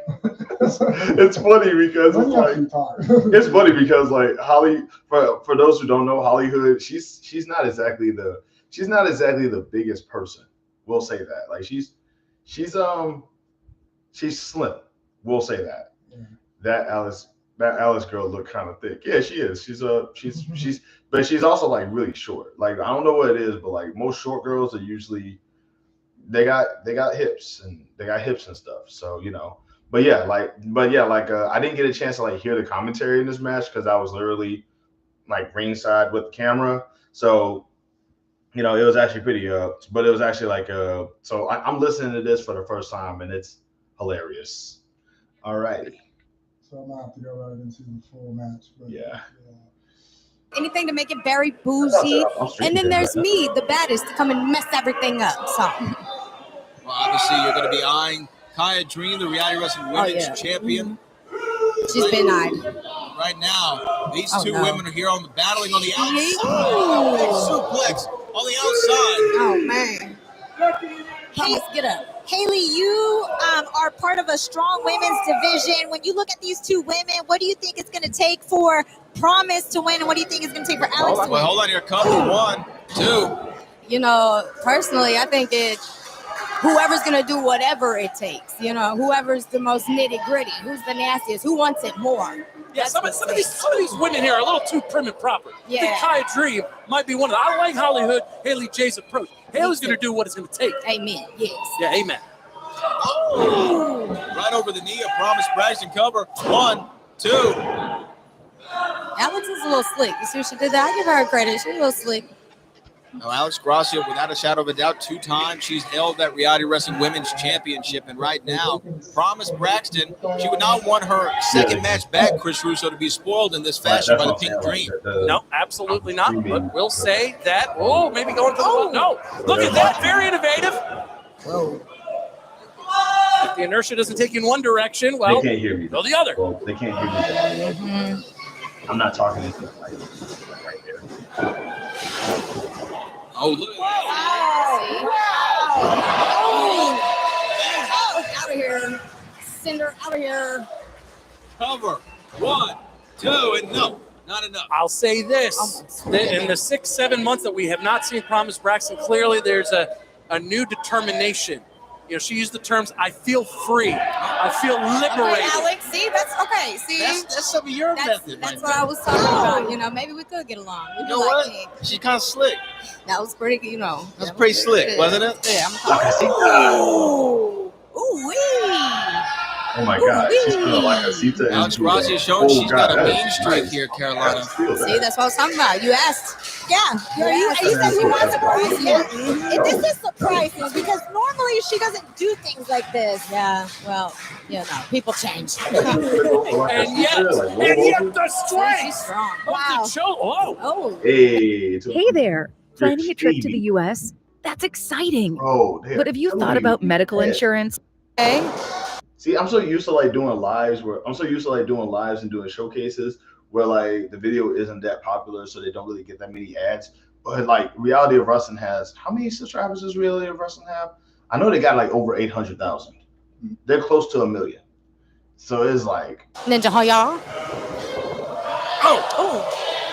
It's funny because it's funny because like Holly, for those who don't know, Hollywood, she's not exactly the biggest person. We'll say that. Like she's slim. We'll say that. That Alice girl looked kind of thick. Yeah, she is. But she's also like really short. Like I don't know what it is, but like most short girls are usually they got hips and stuff. So you know. But yeah, I didn't get a chance to like hear the commentary in this match because I was literally like ringside with the camera. So you know, it was actually pretty but it was actually like so I'm listening to this for the first time and it's hilarious. All righty. So I'm gonna have to go right into the full match. But yeah. Anything to make it very bougie. And then there's me, the baddest, to come and mess everything up. So Well, obviously you're going to be eyeing Kaya Dream, the Reality Wrestling Women's Champion. She's been eyed. Right now, these two women are here battling on the outside. Ooh. Big suplex on the outside. Oh man. Hey, get up. Haley, you are part of a strong women's division. When you look at these two women, what do you think it's going to take for Promise to win, and what do you think it's going to take for Alex to win? Hold on here, cover 1, 2. You know, personally, I think whoever's going to do whatever it takes, you know, whoever's the most nitty gritty, who's the nastiest, who wants it more. Yeah, some of these women here are a little too prim and proper. Yeah. I think Kaya Dream might be one of them. I like Hollywood, Haley J's approach. Haley's going to do what it's going to take. Amen. Yes. Yeah, amen. Oh, right over the knee of Promise Braxton, cover 1, 2. Alex is a little slick. You see what she did there? I give her credit. She's a little slick. Now, Alex Gracia, without a shadow of a doubt, 2 times she's held that Reality Wrestling Women's Championship. And right now, Promise Braxton, she would not want her second match back, Chris Russo, to be spoiled in this fashion by the Pink Dream. No, absolutely not. But we'll say that, maybe going for the no. Look at that. Very innovative. Whoa. If the inertia doesn't take you in one direction, well, they can't hear me. Go the other. Well, they can't hear me. Mm-hmm. I'm not talking to them like right there. Oh, look at Oh, out of here. Cinder, out of here. Cover 1, 2, and no, not enough. I'll say this. In the 6-7 months that we have not seen Promise Braxton, clearly there's a new determination she used the terms, I feel free. I feel liberated. Okay, Alex, see, that's okay. See, That's some of your method. That's right what I was talking about. Maybe we could get along. You know what? She's kind of slick. That was pretty, That's pretty slick, wasn't it? Yeah, Ooh, wee. oh my God. She's gonna like Casita. Alex Gracia is showing she's got a mean streak here, Carolina. See, that's what I was talking about. You asked. Yeah, you said she was surprised. Yeah, and this is surprising because normally she doesn't do things like this. Yeah, well, people change. And yet the strength. She's strong. Wow. Oh. Hey, Hey there. Planning a trip to the baby. U.S.? That's exciting. Oh, But have you thought about medical insurance? See, I'm so used to doing lives and doing showcases where the video isn't that popular, so they don't really get that many ads. But Reality of Wrestling has, how many subscribers does Reality of Wrestling have? I know they got over 800,000. They're close to 1 million. So it's Ninja Hoya.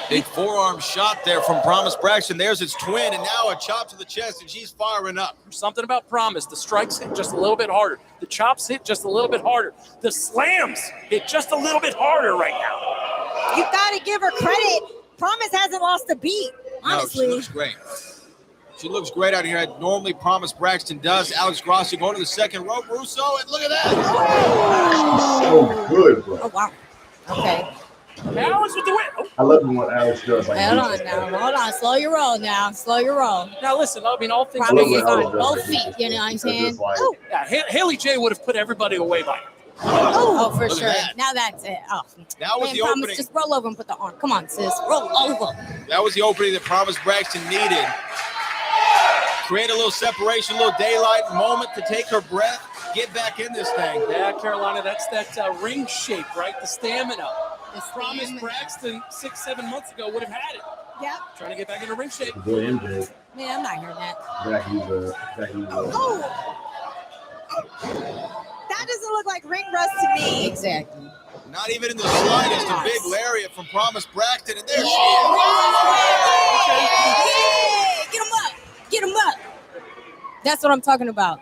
Big forearm shot there from Promise Braxton. There's its twin, and now a chop to the chest, and she's firing up. Something about Promise. The strikes hit just a little bit harder. The chops hit just a little bit harder. The slams hit just a little bit harder right now. You got to give her credit. Promise hasn't lost a beat, honestly. No, she looks great. She looks great out here. Normally, Promise Braxton does. Alex Gracia going to the second rope. Russo, and look at that. so good, bro. Oh, wow. Okay. Alex with the win. Oh. I love it when Alex does Hold on now. Hold on. Slow your roll now. Slow your roll. Now listen, I mean, all things Promise being is on equal. both feet. You know what I'm saying? Yeah, Haley J would have put everybody away by now. Oh, for Look at sure. that. Now that's it. Oh, That was man, the Promise, opening. just roll over and put the arm. Come on, sis. Roll over. That was the opening that Promise Braxton needed. Create a little separation, a little daylight moment to take her breath, get back in this thing. Yeah, Carolina, that's that ring shape, right? The stamina. Promise Braxton 6-7 months ago would have had it. Yeah. Trying to get back into ring shape. Boy, MJ. Man, I'm not hearing that. That doesn't look like ring rust to me. Exactly. Not even in the slightest. A big lariat from Promise Braxton, and there she is. Yeah, get him up. Get him up. That's what I'm talking about.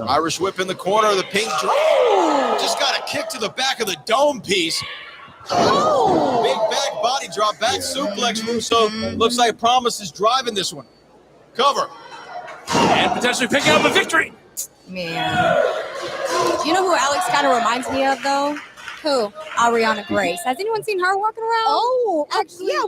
Irish whip in the corner of the pink drop. Just got a kick to the back of the dome piece. Big back body drop, back suplex. Russo looks like Promise is driving this one. Cover. And potentially picking up a victory. Man. You know who Alex kind of reminds me of, though? Who? Ariana Grace. Has anyone seen her walking around? Oh, actually, yeah.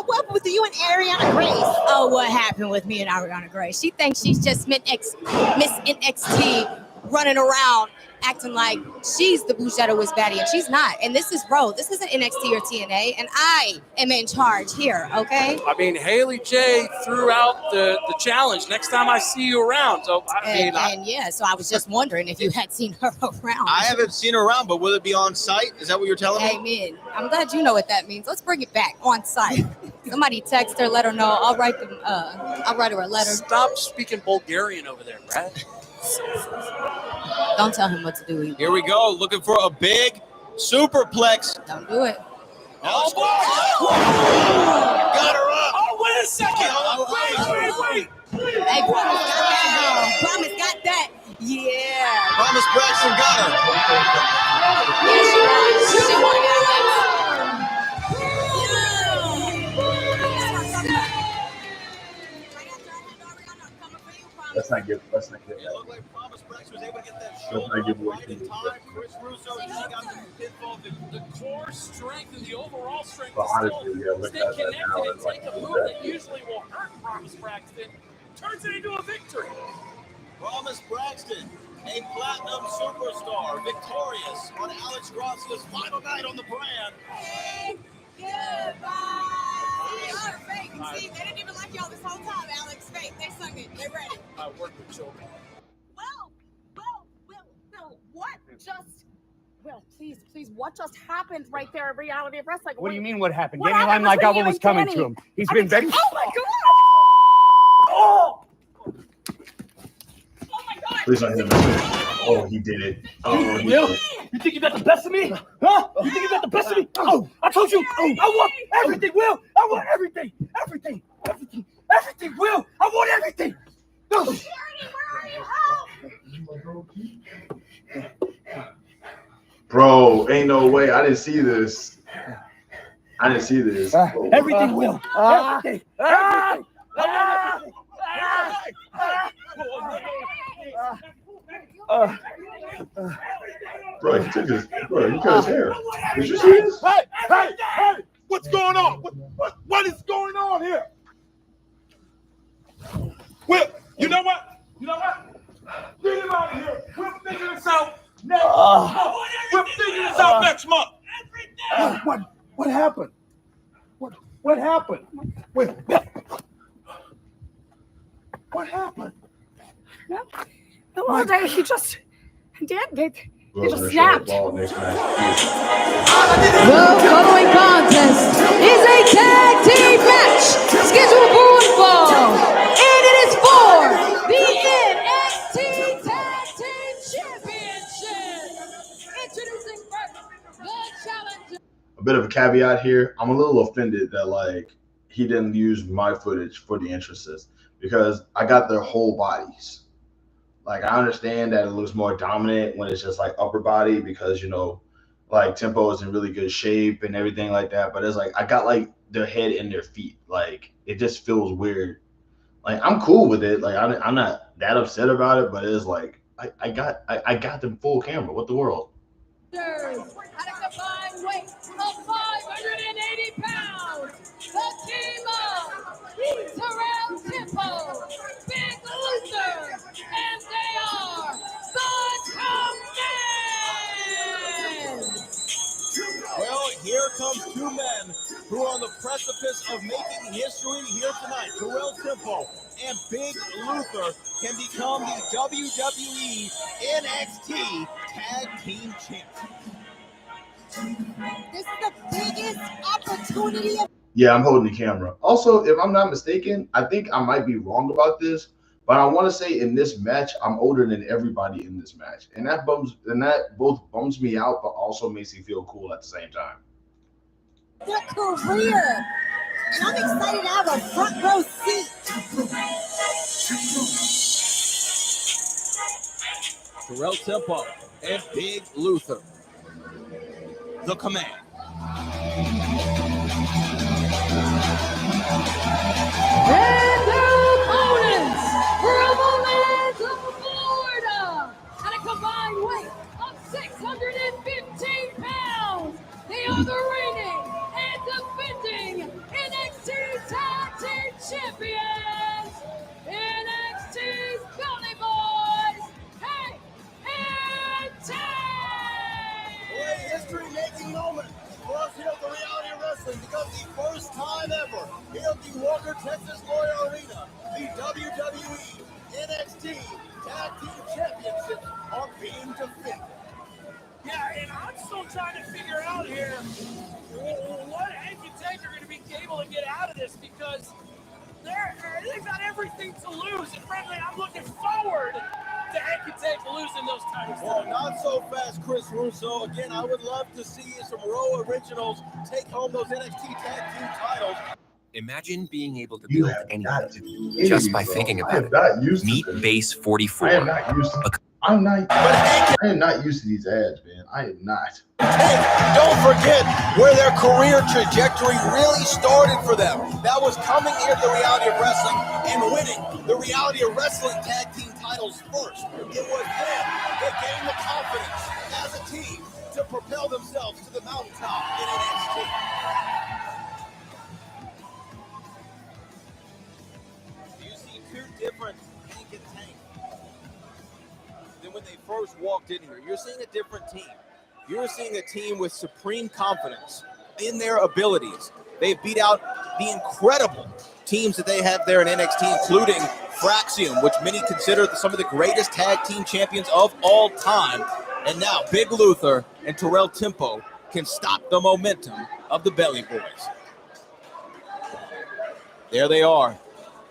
What with you and Ariana Grace? Oh, what happened with me and Ariana Grace? She thinks she's just Miss NXT running around acting like she's the Bujetta Wiz baddie, and she's not. And this is This isn't NXT or TNA, and I am in charge here, okay? I mean, Haley J threw out the challenge. Next time I see you around. So, So I was just wondering if you had seen her around. I haven't seen her around, but will it be on site? Is that what you're telling me? Amen. I'm glad you know what that means. Let's bring it back on site. Somebody text her, let her know. I'll write them. I'll write her a letter. Stop speaking Bulgarian over there, Brad. Don't tell him what to do. Either. Here we go, looking for a big superplex. Don't do it. Alex boy! Got her up. Oh, wait a second. Wait. Hey, Promise got that. Yeah. Promise Braxton got her. Yeah, she won, Let's not give. It looked like Promise Braxton was able to get that shoulder right in time. Chris Russo, he got the pinfall. The core strength and the overall strength But is still honestly, yeah, look stay at that connected now. and It's like, take a move that usually will hurt Promise Braxton. Turns it into a victory. Promise Braxton, a platinum superstar, victorious on Alex Gracia's final night on the brand. See, they didn't even like y'all this whole time, Alex. Fake. They sung it. They're ready. I work with children. Will, please, what just happened right there at Reality of Wrestling? What do you mean what happened? What Danny happened Limelight between album you was and coming Danny? to him. He's I been mean, very... Oh my God! Oh! Please don't hit him. Oh, he did it. Oh, he Will, did it. you think you got the best of me? Huh? You think you got the best of me? Oh, I told you. I want everything, Will. I want everything. Everything, Will. I want everything. Oh. Bro, ain't no way. I didn't see this. Everything will. Everything. Bro, he took his. Bro, he cut his hair. Did you see this? Hey! What's going on? What is going on here? Will, you know what? Get him out of here. We'll figure this out next month. We'll figure this out next month. What happened? What happened? Wait. What happened? Well, he just snapped. The following contest is a tag team match scheduled for one fall, and it is for the NXT Tag Team Championship. Introducing first the challenger. A bit of a caveat here. I'm a little offended that like he didn't use my footage for the entrances because I got their whole bodies. Like I understand that it looks more dominant when it's just like upper body because you know, like Tempo is in really good shape and everything like that. But it's like I got like their head and their feet. Like it just feels weird. Like I'm cool with it. Like I'm not that upset about it. But it's like I got them full camera. What the world? At a combined weight of 580 pounds, the team of Terrell Tempo, Big Luther, and they are the Command. Well, here comes two men who are on the precipice of making history here tonight. Terrell Tempo and Big Luther can become the WWE NXT Tag Team Champions. This is the biggest opportunity of Yeah, I'm holding the camera. Also, if I'm not mistaken, I think I might be wrong about this, but I want to say in this match, I'm older than everybody in this match, and that both bums me out, but also makes me feel cool at the same time. their career. And I'm excited to have a front row seat. Terrell Tempo and Big Luther. The Command. And their opponents from Atlanta, Florida, at a combined weight of 615 pounds, they are the reigning and defending NXT Tag Team Champions, NXT's Belly Boys, Hank and Tay. A history-making moment for us here at the Reality of Wrestling because the first time ever here at the Walker, Texas Lawyer Arena, the WWE NXT Tag Team Championships are being defended. Yeah, and I'm still trying to figure out here what Hank and Tank are going to be able to get out of this because they've got everything to lose. And frankly, I'm looking forward to Hank and Tank losing those titles. Well, not so fast, Chris Russo. Again, I would love to see some Raw Originals take home those NXT Tag Team titles. Imagine being able to build anything just by thinking about it. Meet Base 44. I am not used to I am not used to these ads, man. I am not. Don't forget where their career trajectory really started for them. That was coming here to the Reality of Wrestling and winning the Reality of Wrestling Tag Team titles first. It was then they gained the confidence as a team to propel themselves to the mountaintop in NXT. You see two different Hank and Tank than when they first walked in here. You're seeing a different team. You're seeing a team with supreme confidence in their abilities. They beat out the incredible teams that they have there in NXT, including Fraxium, which many consider some of the greatest tag team champions of all time. And now Big Luther and Terrell Tempo can stop the momentum of the Belly Boys. There they are.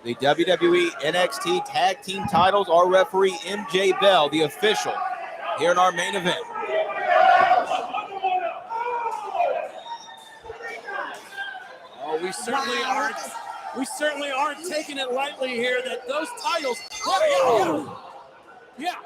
The WWE NXT Tag Team titles. Our referee, MJ Bell, the official, here in our main event. Oh, we certainly aren't taking it lightly here that those titles. Yeah.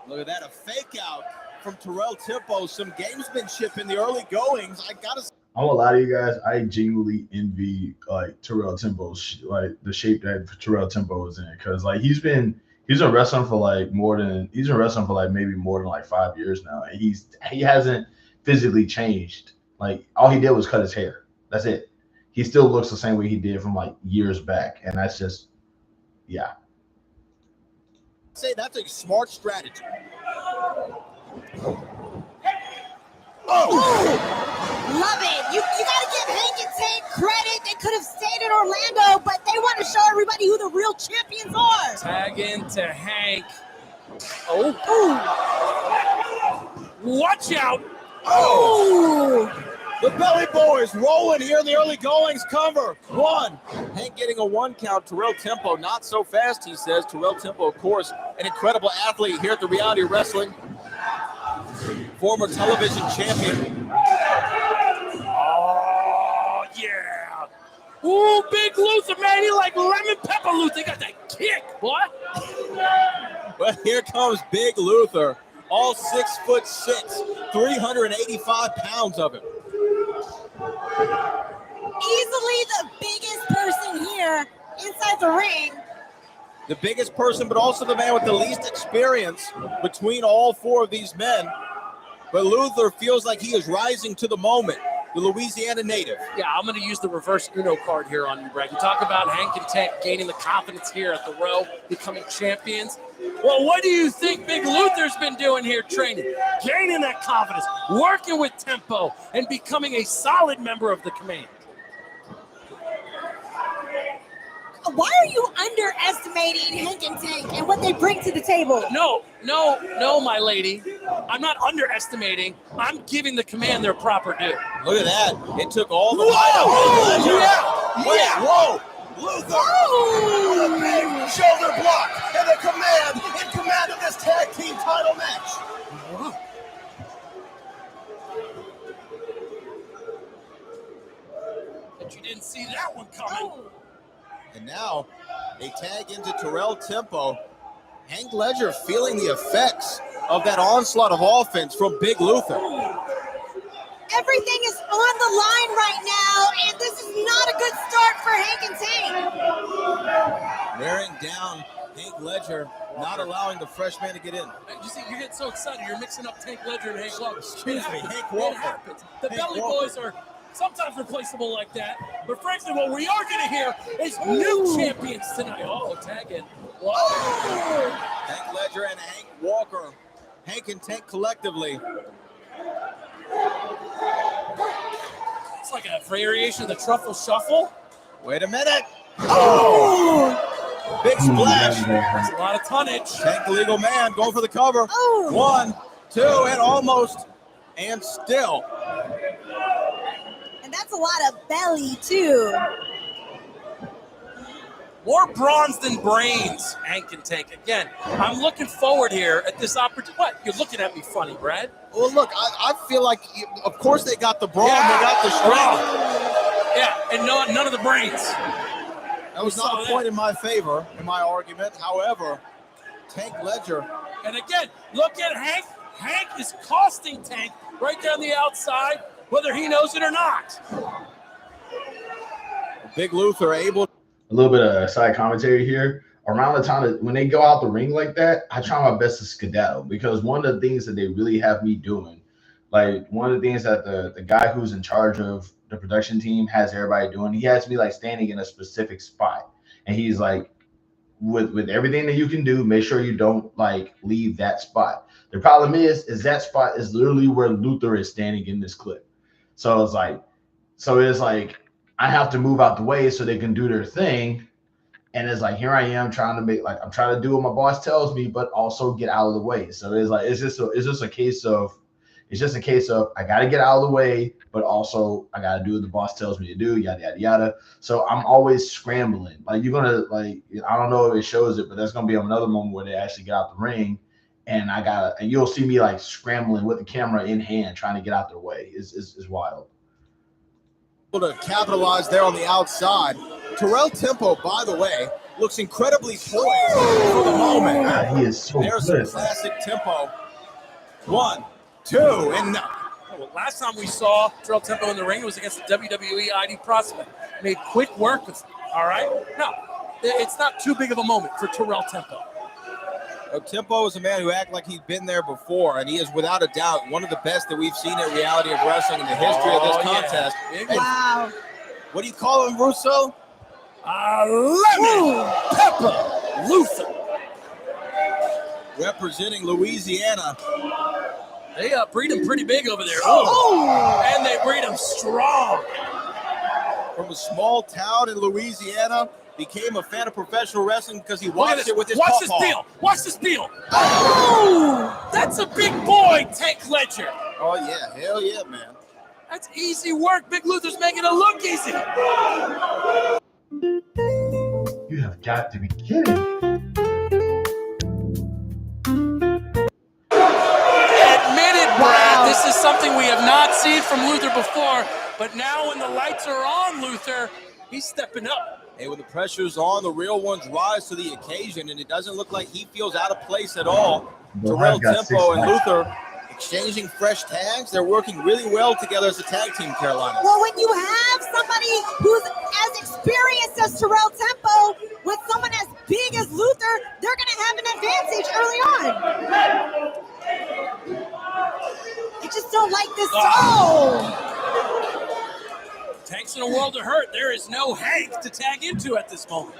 Look at that, a fake out from Terrell Tempo. Some gamesmanship in the early goings. I gotta say. I'm gonna lie to you guys. I genuinely envy like Terrell Tempo's like the shape that Terrell Tempo is in, because like he's been wrestling for like maybe more than like 5 years now, and he hasn't physically changed. Like all he did was cut his hair. That's it. He still looks the same way he did from like years back, and that's just Say that's a smart strategy. Love it. You got to give Hank and Tank credit. They could have stayed in Orlando, but they want to show everybody who the real champions are. Tag into Hank. Oh. Watch out. Oh. The Belly Boys rolling here in the early goings. Cover. One. Hank getting a 1 count. Terrell Tempo not so fast, he says. Terrell Tempo, of course, an incredible athlete here at the Reality of Wrestling. Former television champion. Oh, yeah. Ooh, Big Luther, man. He like lemon pepper Luther. He got that kick, boy. Well, here comes Big Luther. All 6'6", 385 pounds of him. Easily the biggest person here inside the ring. The biggest person, but also the man with the least experience between all 4 of these men. But Luther feels like he is rising to the moment. The Louisiana native. Yeah, I'm going to use the reverse Uno card here on you, Brad. You talk about Hank and Tank gaining the confidence here at the Row, becoming champions. Well, what do you think Big Luther's been doing here training? Gaining that confidence, working with Tempo, and becoming a solid member of the command. Why are you underestimating Hank and Tank and what they bring to the table? No, my lady. I'm not underestimating. I'm giving the command their proper due. Look at that. It took all the light out. Whoa. Luther on a big shoulder block, and the command in command of this tag team title match. But you didn't see that one coming. And now a tag into Terrell Tempo. Hank Ledger feeling the effects of that onslaught of offense from Big Luther. Everything is on the line right now, and this is not a good start for Hank and Tank. Wearing down Hank Ledger, not allowing the freshman to get in. You see, you're getting so excited. You're mixing up Tank Ledger and Hank Walker. Excuse me, Hank It Walker. happens. The Hank Belly Walker. Boys are sometimes replaceable like that. But frankly, what we are going to hear is new champions tonight. Oh, tag in. Whoa. Hank Ledger and Hank Walker. Hank and Tank collectively. It's like a variation of the Truffle Shuffle. Wait a minute. Oh! Big splash. That's a lot of tonnage. Tank the legal man going for the cover. Oh. 1, 2, and almost. And still. And that's a lot of belly, too. More bronze than brains, Hank and Tank. Again, I'm looking forward here at this opportunity. What? You're looking at me funny, Brad. Well, look, I feel like, of course, they got the brawn, they got the strength. Yeah, and none of the brains. That was not a point in my favor, in my argument. However, Tank Ledger. And again, look at Hank. Hank is costing Tank right down the outside, whether he knows it or not. Big Luther able. A little bit of side commentary here. Around the time that when they go out the ring like that, I try my best to skedaddle, because one of the things that they really have me doing, like one of the things that the guy who's in charge of the production team has everybody doing, he has me like standing in a specific spot, and he's like, with everything that you can do, make sure you don't like leave that spot. The problem is that spot is literally where Luther is standing in this clip. So it's like I have to move out the way so they can do their thing. And it's like, here I am trying to I'm trying to do what my boss tells me, but also get out of the way. So it's like, it's just a case of I got to get out of the way, but also I got to do what the boss tells me to do, yada, yada, yada. So I'm always scrambling. Like, you're going to I don't know if it shows it, but there's going to be another moment where they actually get out the ring, and you'll see me like scrambling with the camera in hand, trying to get out their way. It's wild. to capitalize there on the outside. Terrell Tempo, by the way, looks incredibly poised for the moment. God, he is so There's good. some classic tempo. 1, 2, and no. Well, last time we saw Terrell Tempo in the ring was against the WWE ID prospect. Made quick work with, all right? No, it's not too big of a moment for Terrell Tempo. Tempo is a man who acts like he's been there before, and he is without a doubt one of the best that we've seen at Reality of Wrestling in the history of this contest. Yeah. Wow. What do you call him, Russo? Lemon Pepper Luther. Representing Louisiana. They breed him pretty big over there. Oh! And they breed him strong. From a small town in Louisiana, became a fan of professional wrestling because he watched it with his Watch this pawpaw. peel. Watch this peel. Oh! That's a big boy, Tank Ledger. Oh, yeah. Hell yeah, man. That's easy work. Big Luther's making it look easy. You have got to be kidding me. Brad, this is something we have not seen from Luther before, but now when the lights are on Luther, he's stepping up. Hey, when the pressure's on, the real ones rise to the occasion, and it doesn't look like he feels out of place at all. Terrell Tempo and Luther exchanging fresh tags. They're working really well together as a tag team, Carolina. Well, when you have somebody who's as experienced as Terrell Tempo with someone as big as Luther, they're going to have an advantage early on. I just don't like this. Tank's in a world of hurt. There is no Hank to tag into at this moment.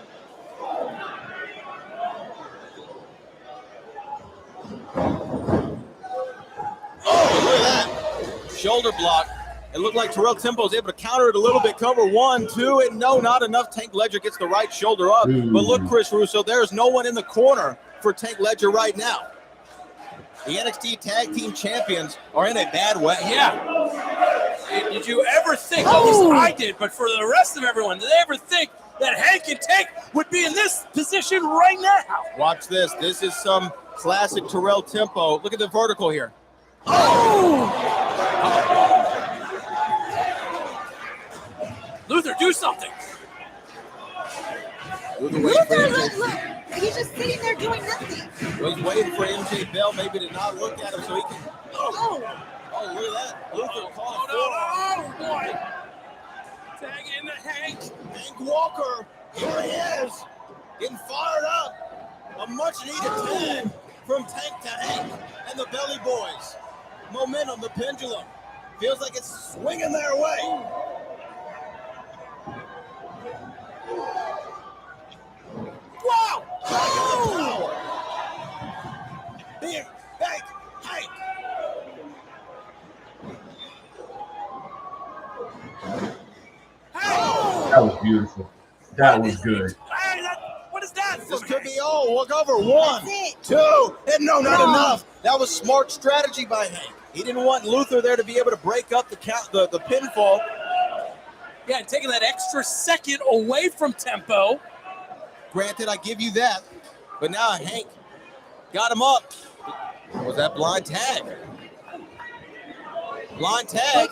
Oh, look at that. Shoulder block. It looked like Terrell Tempo was able to counter it a little bit. Cover 1, 2, and no, not enough. Tank Ledger gets the right shoulder up. But look, Chris Russo, there is no one in the corner for Tank Ledger right now. The NXT Tag Team Champions are in a bad way. Yeah. Did you ever think, at least I did, but for the rest of everyone, did they ever think that Hank and Tank would be in this position right now? Watch this. This is some classic Terrell Tempo. Look at the vertical here. Luther, do something. Luther, look. He's just sitting there doing nothing. Well, he's waiting for MJ Bell maybe to not look at him so he can. Oh, look at that. Luther caught Oh, boy. Tag in the Hank. Hank Walker. Here he is. Getting fired up. A much needed tag from Tank to Hank and the Belly Boys. Momentum, the pendulum. Feels like it's swinging their way. Wow! Power! Big Hank! That was beautiful. That was good. What is that? This could be all. Look over. 1, 2, and no, not enough. That was smart strategy by Hank. He didn't want Luther there to be able to break up the pinfall. Yeah, and taking that extra second away from Tempo. Granted, I give you that. But now Hank got him up. Was that blind tag? Blind tag.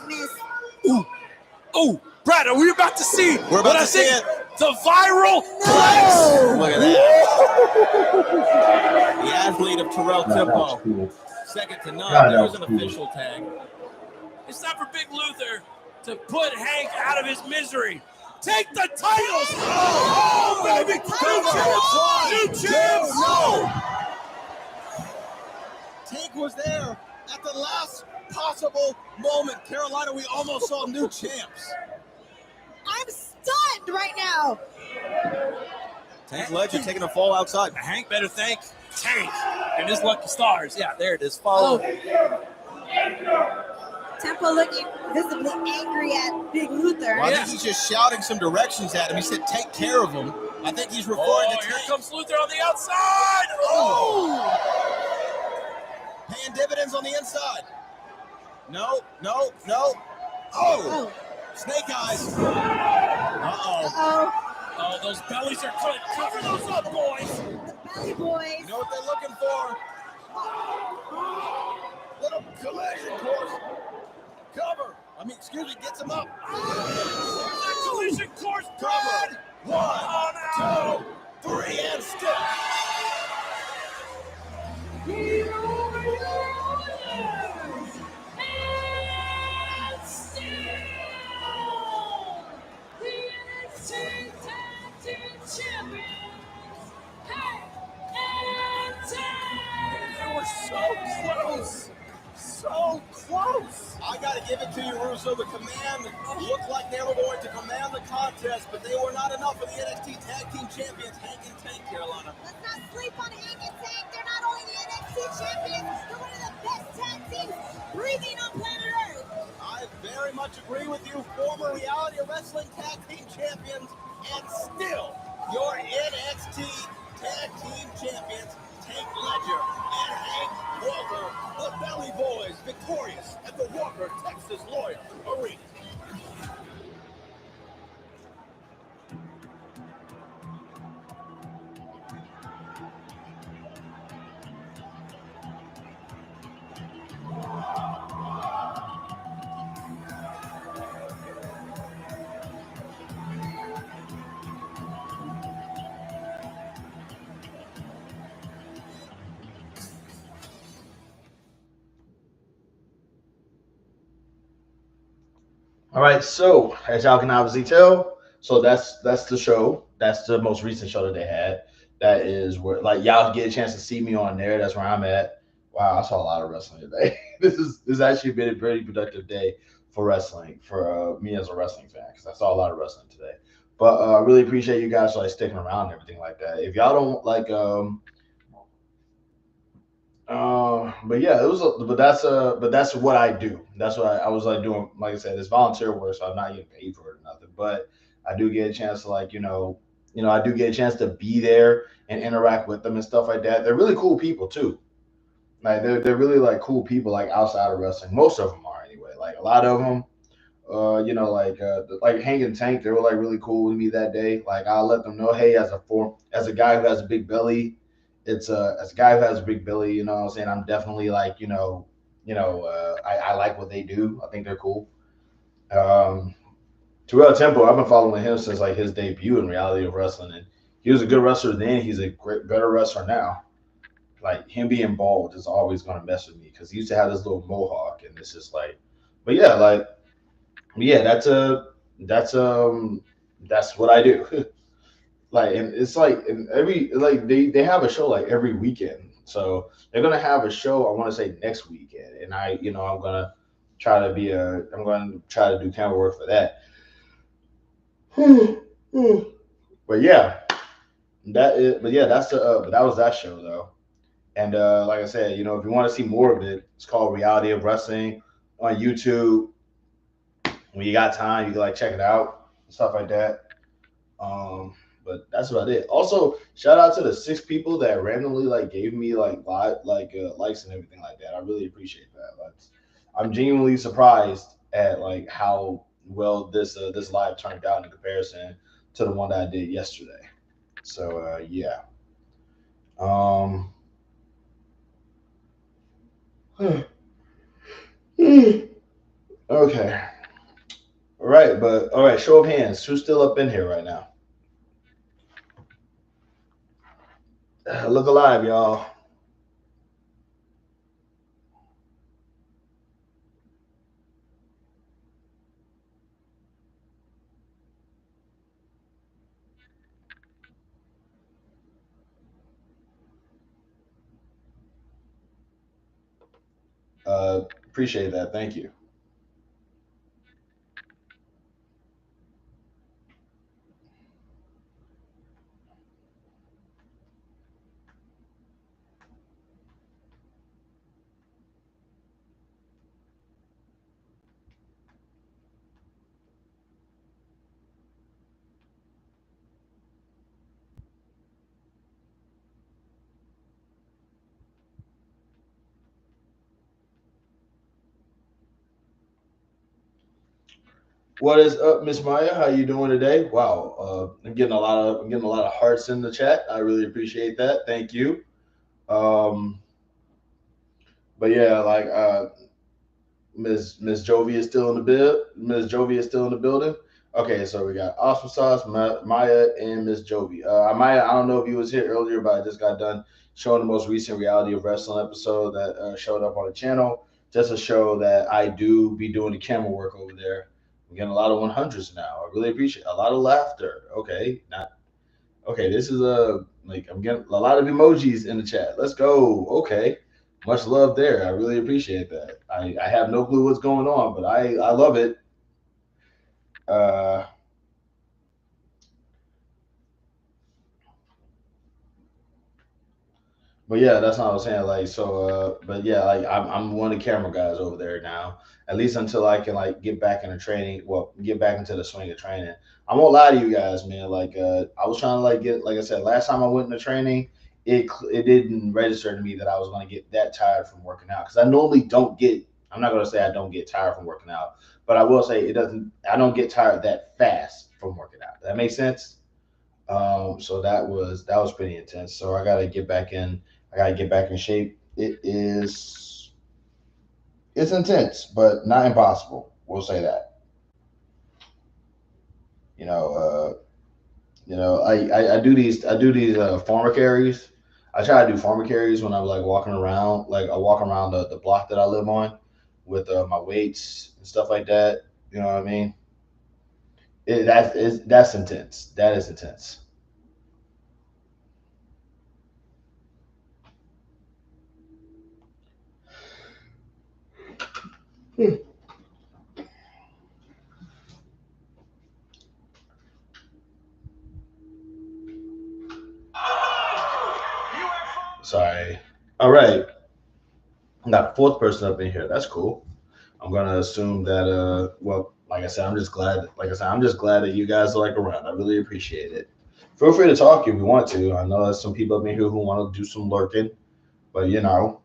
Ooh, Brad, are we about to see We're about to see it. The viral flex? Look at that. The athlete of Terrell Tempo. Cool. Second to none. God, There was that an was official tag. It's time for Big Luther to put Hank out of his misery. Take the titles! Oh, baby! New champs! No! Tank was there at the last possible moment. Carolina, we almost saw new champs. I'm stunned right now. Tank Ledger taking a fall outside. Hank better thank Tank and his lucky stars. Yeah, there it is. Follow. Tempo looking visibly angry at Big Luther. Well, I think he's just shouting some directions at him. He said, take care of him. I think he's referring to Here Tank. comes Luther on the outside. Oh! Paying dividends on the inside. No. Oh! Snake eyes. Uh-oh. Oh, those bellies are good. Cover those up, boys. The Belly Boys. You know what they're looking for? Little collision course. Cover. Excuse me, gets him up. Collision course Covered. 1, 2, 3, and still. They were so close. So close. I got to give it to you, Russo. The command looked like they were going to command the contest, but they were not enough for the NXT Tag Team Champions, Hank and Tank, Carolina. Let's not sleep on Hank and Tank. They're not only the NXT champions, they're one of the best tag teams breathing on planet Earth. I very much agree with you, former Reality Wrestling Tag Team Champions, and still your NXT Tag Team Champions, Tank Ledger and Hank Walker, the Belly Boys, victorious at the Walker Texas Lawyer Arena. All right, so as y'all can obviously tell, so that's the show. That's the most recent show that they had. That is where like y'all get a chance to see me on there. That's where I'm at. Wow, I saw a lot of wrestling today. This has actually been a very productive day for wrestling for me as a wrestling fan because I saw a lot of wrestling today. But I really appreciate you guys like sticking around and everything like that. If y'all don't like but yeah, but that's what I do. That's what I was like doing. Like I said, it's volunteer work, so I'm not getting paid for it or nothing. But I do get a chance to like, I do get a chance to be there and interact with them and stuff like that. They're really cool people too. Like they're really like cool people like outside of wrestling. Most of them are anyway. Like a lot of them, like Hank and Tank, they were like really cool with me that day. Like I'll let them know, hey, as a guy who has a big belly. As a guy who has a big belly, you know what I'm saying? I'm definitely like, I like what they do. I think they're cool. Terrell Temple, I've been following him since like his debut in Reality of Wrestling. And he was a good wrestler then. He's a better wrestler now. Like him being bald is always going to mess with me because he used to have this little mohawk and it's just like, that's what I do. Like, and it's like in they have a show like every weekend. So they're gonna have a show, I want to say next weekend. And I'm gonna try to do camera work for that. But that was that show though. And like I said, if you want to see more of it, it's called Reality of Wrestling on YouTube. When you got time, you can like check it out and stuff like that. But that's about it. Also, shout out to the 6 people that randomly like gave me like likes and everything like that. I really appreciate that. Like, I'm genuinely surprised at like how well this live turned out in comparison to the one that I did yesterday. So yeah. Okay. All right, show of hands. Who's still up in here right now? Look alive, y'all. Appreciate that. Thank you. What is up, Miss Maya? How you doing today? Wow, I'm getting a lot of hearts in the chat. I really appreciate that. Thank you. But yeah, like Miss Jovi is still in the build. Miss Jovi is still in the building. Okay, so we got Awesome Sauce, Maya, and Miss Jovi. Maya, I don't know if you was here earlier, but I just got done showing the most recent Reality of Wrestling episode that showed up on the channel. Just to show that I do be doing the camera work over there. I'm getting a lot of 100s now. I really appreciate a lot of laughter. Okay, not okay. This is like I'm getting a lot of emojis in the chat. Let's go. Okay, much love there. I really appreciate that. I have no clue what's going on, but I love it. But yeah, that's what I was saying. Like, so, but yeah, like I'm one of the camera guys over there now. At least until I can like get back into training. Well, get back into the swing of training. I won't lie to you guys, man. Like, I was trying to like get, like I said, last time I went into training, it didn't register to me that I was going to get that tired from working out because I normally don't get. I'm not going to say I don't get tired from working out, but I will say it doesn't. I don't get tired that fast from working out. That makes sense. So that was pretty intense. So I gotta get back in. I gotta get back in shape. It's intense, but not impossible. We'll say that. I do these farmer carries. I try to do farmer carries when I'm like walking around. Like I walk around the block that I live on with my weights and stuff like that. You know what I mean? That's intense. That is intense. Sorry. All right. I got a fourth person up in here. That's cool. I'm gonna assume that well, like I said, I'm just glad that you guys are like around. I really appreciate it. Feel free to talk if you want to. I know there's some people up in here who want to do some lurking, but you don't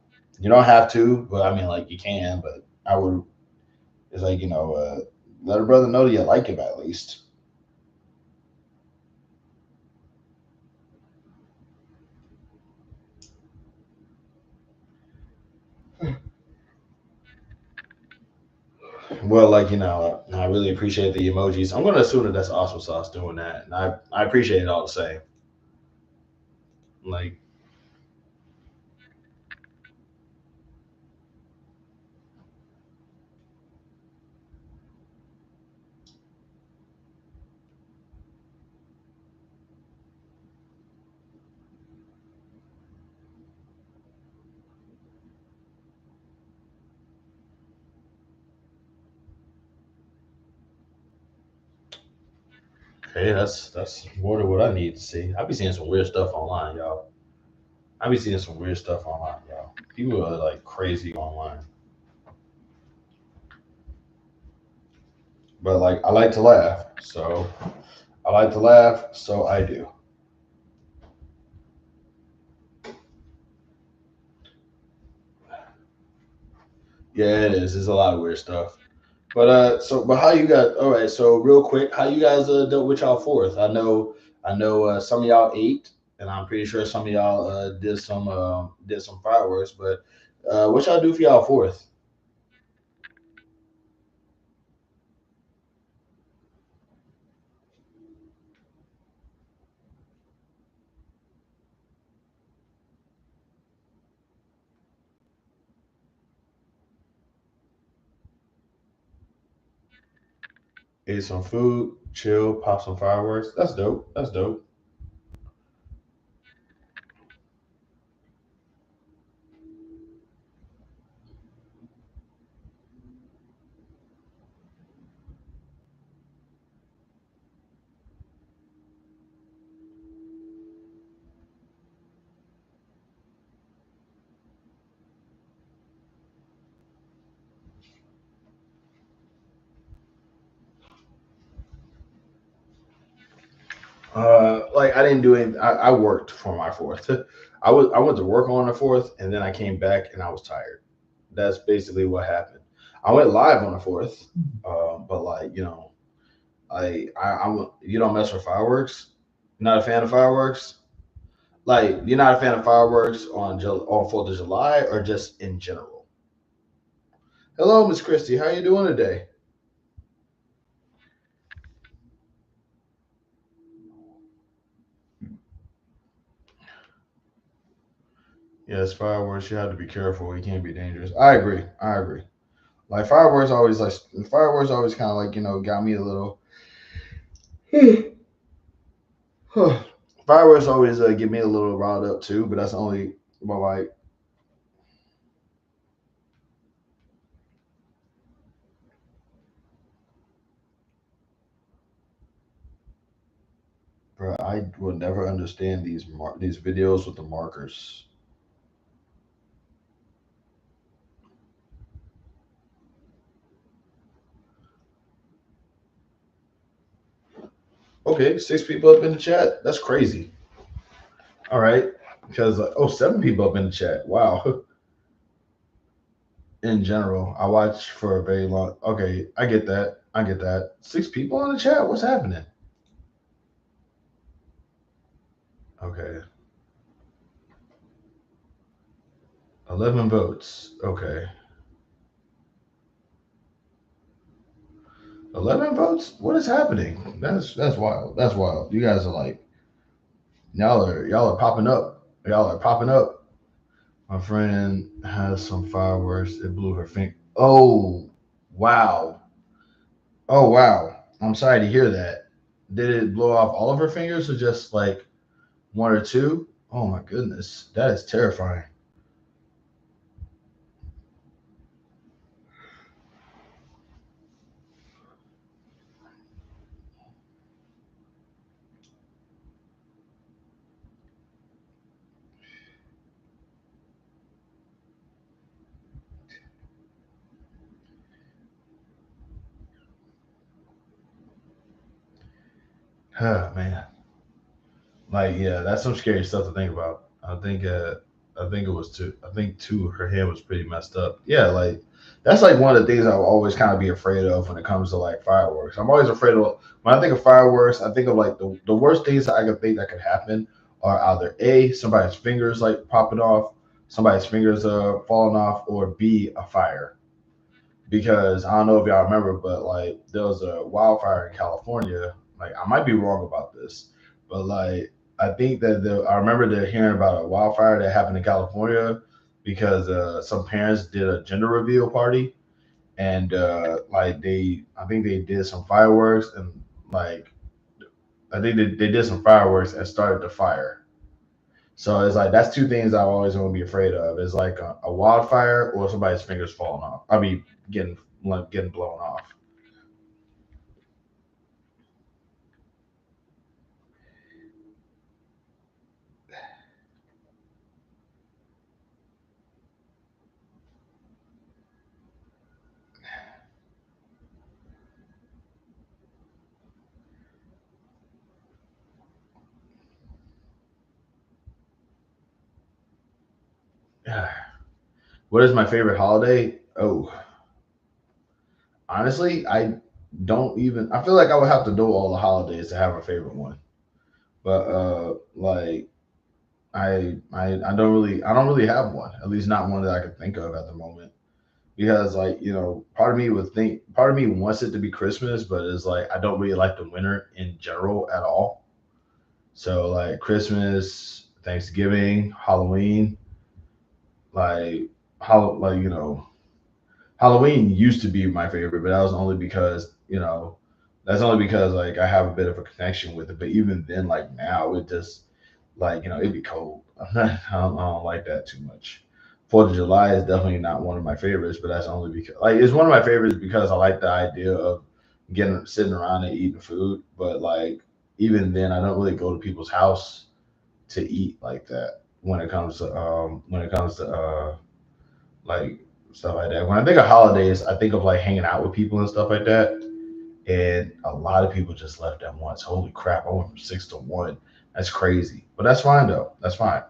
have to. But I mean, like you can. But I would. It's like let a brother know that you like him at least. Well, like I really appreciate the emojis. I'm gonna assume that that's Awesome Sauce doing that, and I appreciate it all the same. Like, hey, that's more than what I need to see. I be seeing some weird stuff online, y'all. I be seeing some weird stuff online, y'all. People are like crazy online. But like I like to laugh, so I do. Yeah, it is. There's a lot of weird stuff. But but how you guys? All right. So real quick, how you guys dealt with y'all fourth? I know some of y'all ate, and I'm pretty sure some of y'all did some fireworks. But what y'all do for y'all fourth? Ate some food, chill, pop some fireworks. That's dope. That's dope. Like I didn't do anything. I worked for my fourth. I went to work on the fourth, and then I came back and I was tired. That's basically what happened. I went live on the fourth, but like I'm you don't mess with fireworks. You're not a fan of fireworks. Like you're not a fan of fireworks on 4th of July or just in general. Hello, Miss Christie. How you doing today? Yes, fireworks. You have to be careful. You can't be dangerous. I agree. I agree. Like fireworks always kind of like got me a little. Fireworks always get me a little riled up too, but that's only but like. Bro, I will never understand these videos with the markers. Okay, 6 people up in the chat. That's crazy. All right, because 7 people up in the chat. Wow. In general, I watch for a very long. Okay, I get that. I get that. 6 people in the chat. What's happening? Okay. 11 votes. Okay. 11 votes? What is happening? That's wild. That's wild. You guys are like y'all are popping up. Y'all are popping up. My friend has some fireworks. It blew her finger. Oh, wow. Oh, wow. I'm sorry to hear that. Did it blow off all of her fingers or just like 1 or 2? Oh my goodness. That is terrifying. Oh man. Like, yeah, that's some scary stuff to think about. I think it was 2. I think 2, her hand was pretty messed up. Yeah, like that's like one of the things I will always kind of be afraid of when it comes to like fireworks. I'm always afraid of when I think of fireworks, I think of like the worst things that I could think that could happen are either A, somebody's fingers like popping off, somebody's fingers falling off, or B, a fire. Because I don't know if y'all remember, but like there was a wildfire in California. Like I might be wrong about this, but like I think that I remember hearing about a wildfire that happened in California because some parents did a gender reveal party and like I think they did some fireworks and like I think they did some fireworks and started the fire. So it's like that's 2 things I always want to be afraid of. Is like a wildfire or somebody's fingers falling off. I mean, getting blown off. What is my favorite holiday? Oh, honestly, I don't even. I feel like I would have to know all the holidays to have a favorite one. But like I don't really have one. At least not one that I could think of at the moment. Because like part of me wants it to be Christmas, but it's like I don't really like the winter in general at all. So like Christmas, Thanksgiving, Halloween, like Halloween used to be my favorite, but that was only because like I have a bit of a connection with it. But even then, like now, it just like it'd be cold. I don't like that too much. 4th of July is definitely not one of my favorites, but that's only because like it's one of my favorites because I like the idea of sitting around and eating food. But like even then, I don't really go to people's house to eat like that when it comes to like stuff like that. When I think of holidays, I think of like hanging out with people and stuff like that. And a lot of people just left at once. Holy crap! I went from 6 to 1. That's crazy, but that's fine though. That's fine.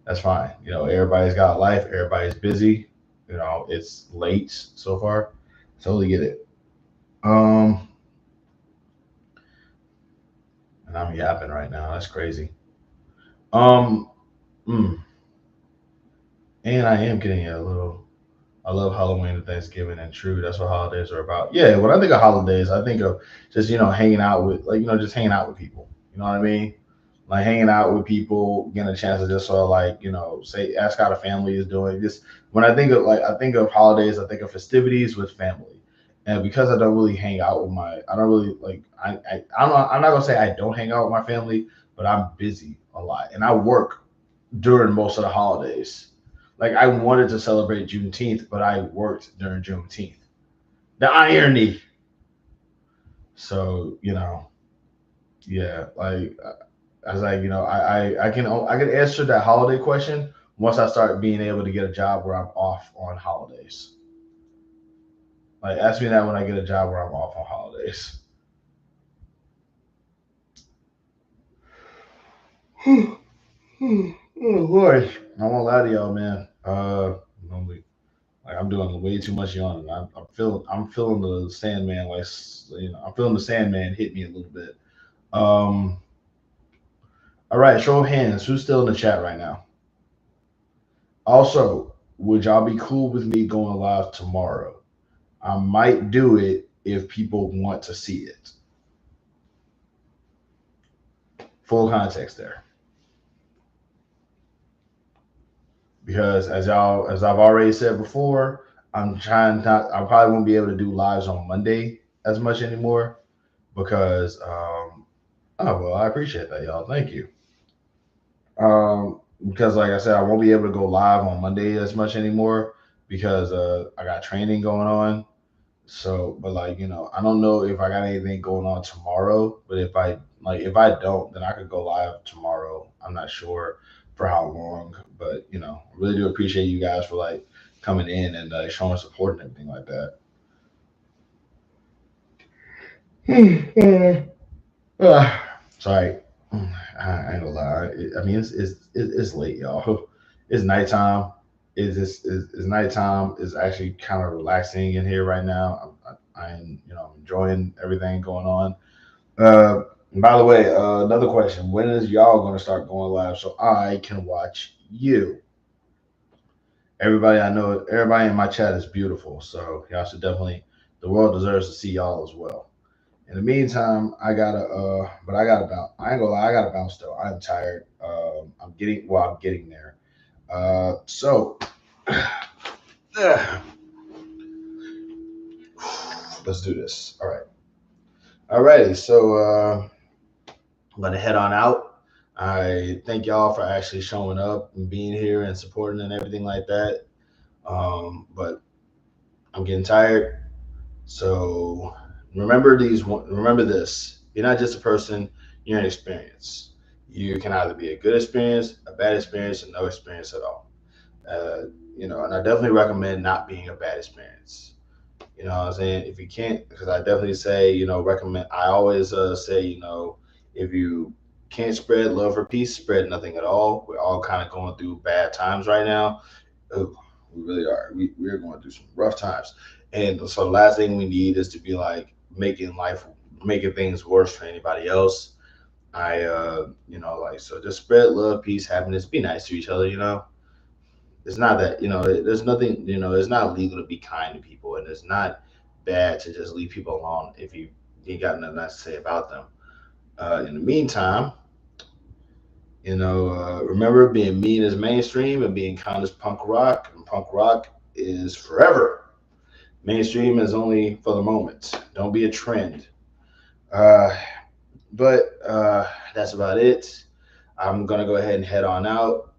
That's fine. Everybody's got a life. Everybody's busy. It's late so far. Totally get it. And I'm yapping right now. That's crazy. And I am getting a little I love Halloween and Thanksgiving, and true, that's what holidays are about. Yeah, when I think of holidays, I think of just hanging out with just hanging out with people. You know what I mean? Like hanging out with people, getting a chance to just sort of say ask how the family is doing. Just when I think of holidays, I think of festivities with family. And because I don't really hang out with I don't really I'm not gonna say I don't hang out with my family, but I'm busy a lot and I work during most of the holidays. Like I wanted to celebrate Juneteenth, but I worked during Juneteenth. The irony. So, yeah, like I was like, I can answer that holiday question once I start being able to get a job where I'm off on holidays. Like ask me that when I get a job where I'm off on holidays. Oh Lord, I won't lie to y'all, man. I'm doing way too much yawning. I'm feeling the Sandman, I'm feeling the Sandman hit me a little bit. All right, show of hands. Who's still in the chat right now? Also, would y'all be cool with me going live tomorrow? I might do it if people want to see it. Full context there. Because as I've already said before, I probably won't be able to do lives on Monday as much anymore because I appreciate that, y'all. Thank you. Because like I said, I won't be able to go live on Monday as much anymore because I got training going on. So, but I don't know if I got anything going on tomorrow, but if I don't, then I could go live tomorrow. I'm not sure for how long, but I really do appreciate you guys for coming in and showing support and everything like that. Sorry, I ain't gonna lie. I mean, it's late, y'all. It's nighttime. It's nighttime. It's actually kind of relaxing in here right now. I'm enjoying everything going on. By the way, another question: when is y'all gonna start going live so I can watch you? Everybody in my chat is beautiful, so y'all should definitely. The world deserves to see y'all as well. In the meantime, I gotta bounce. I ain't gonna lie, I gotta bounce though. I'm tired. I'm getting there. So let's do this. All right. Alrighty, so I'm gonna head on out. I thank y'all for actually showing up and being here and supporting and everything like that. But I'm getting tired. So remember this. You're not just a person, you're an experience. You can either be a good experience, a bad experience, or no experience at all. And I definitely recommend not being a bad experience. You know what I'm saying? If you can't, because I definitely say, recommend. I always say, if you can't spread love or peace, spread nothing at all. We're all kind of going through bad times right now. We really are. We're going through some rough times. And so the last thing we need is to be making things worse for anybody else. So just spread love, peace, happiness, be nice to each other, It's not that, there's nothing, it's not illegal to be kind to people, and it's not bad to just leave people alone if you got nothing nice to say about them. In the meantime, remember, being mean is mainstream and being kind is punk rock, and punk rock is forever. Mainstream is only for the moment. Don't be a trend. But that's about it. I'm going to go ahead and head on out.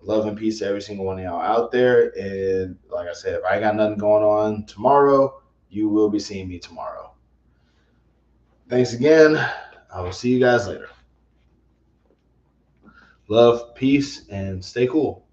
Love and peace to every single one of y'all out there. And like I said, if I got nothing going on tomorrow, you will be seeing me tomorrow. Thanks again. I will see you guys later. Love, peace, and stay cool.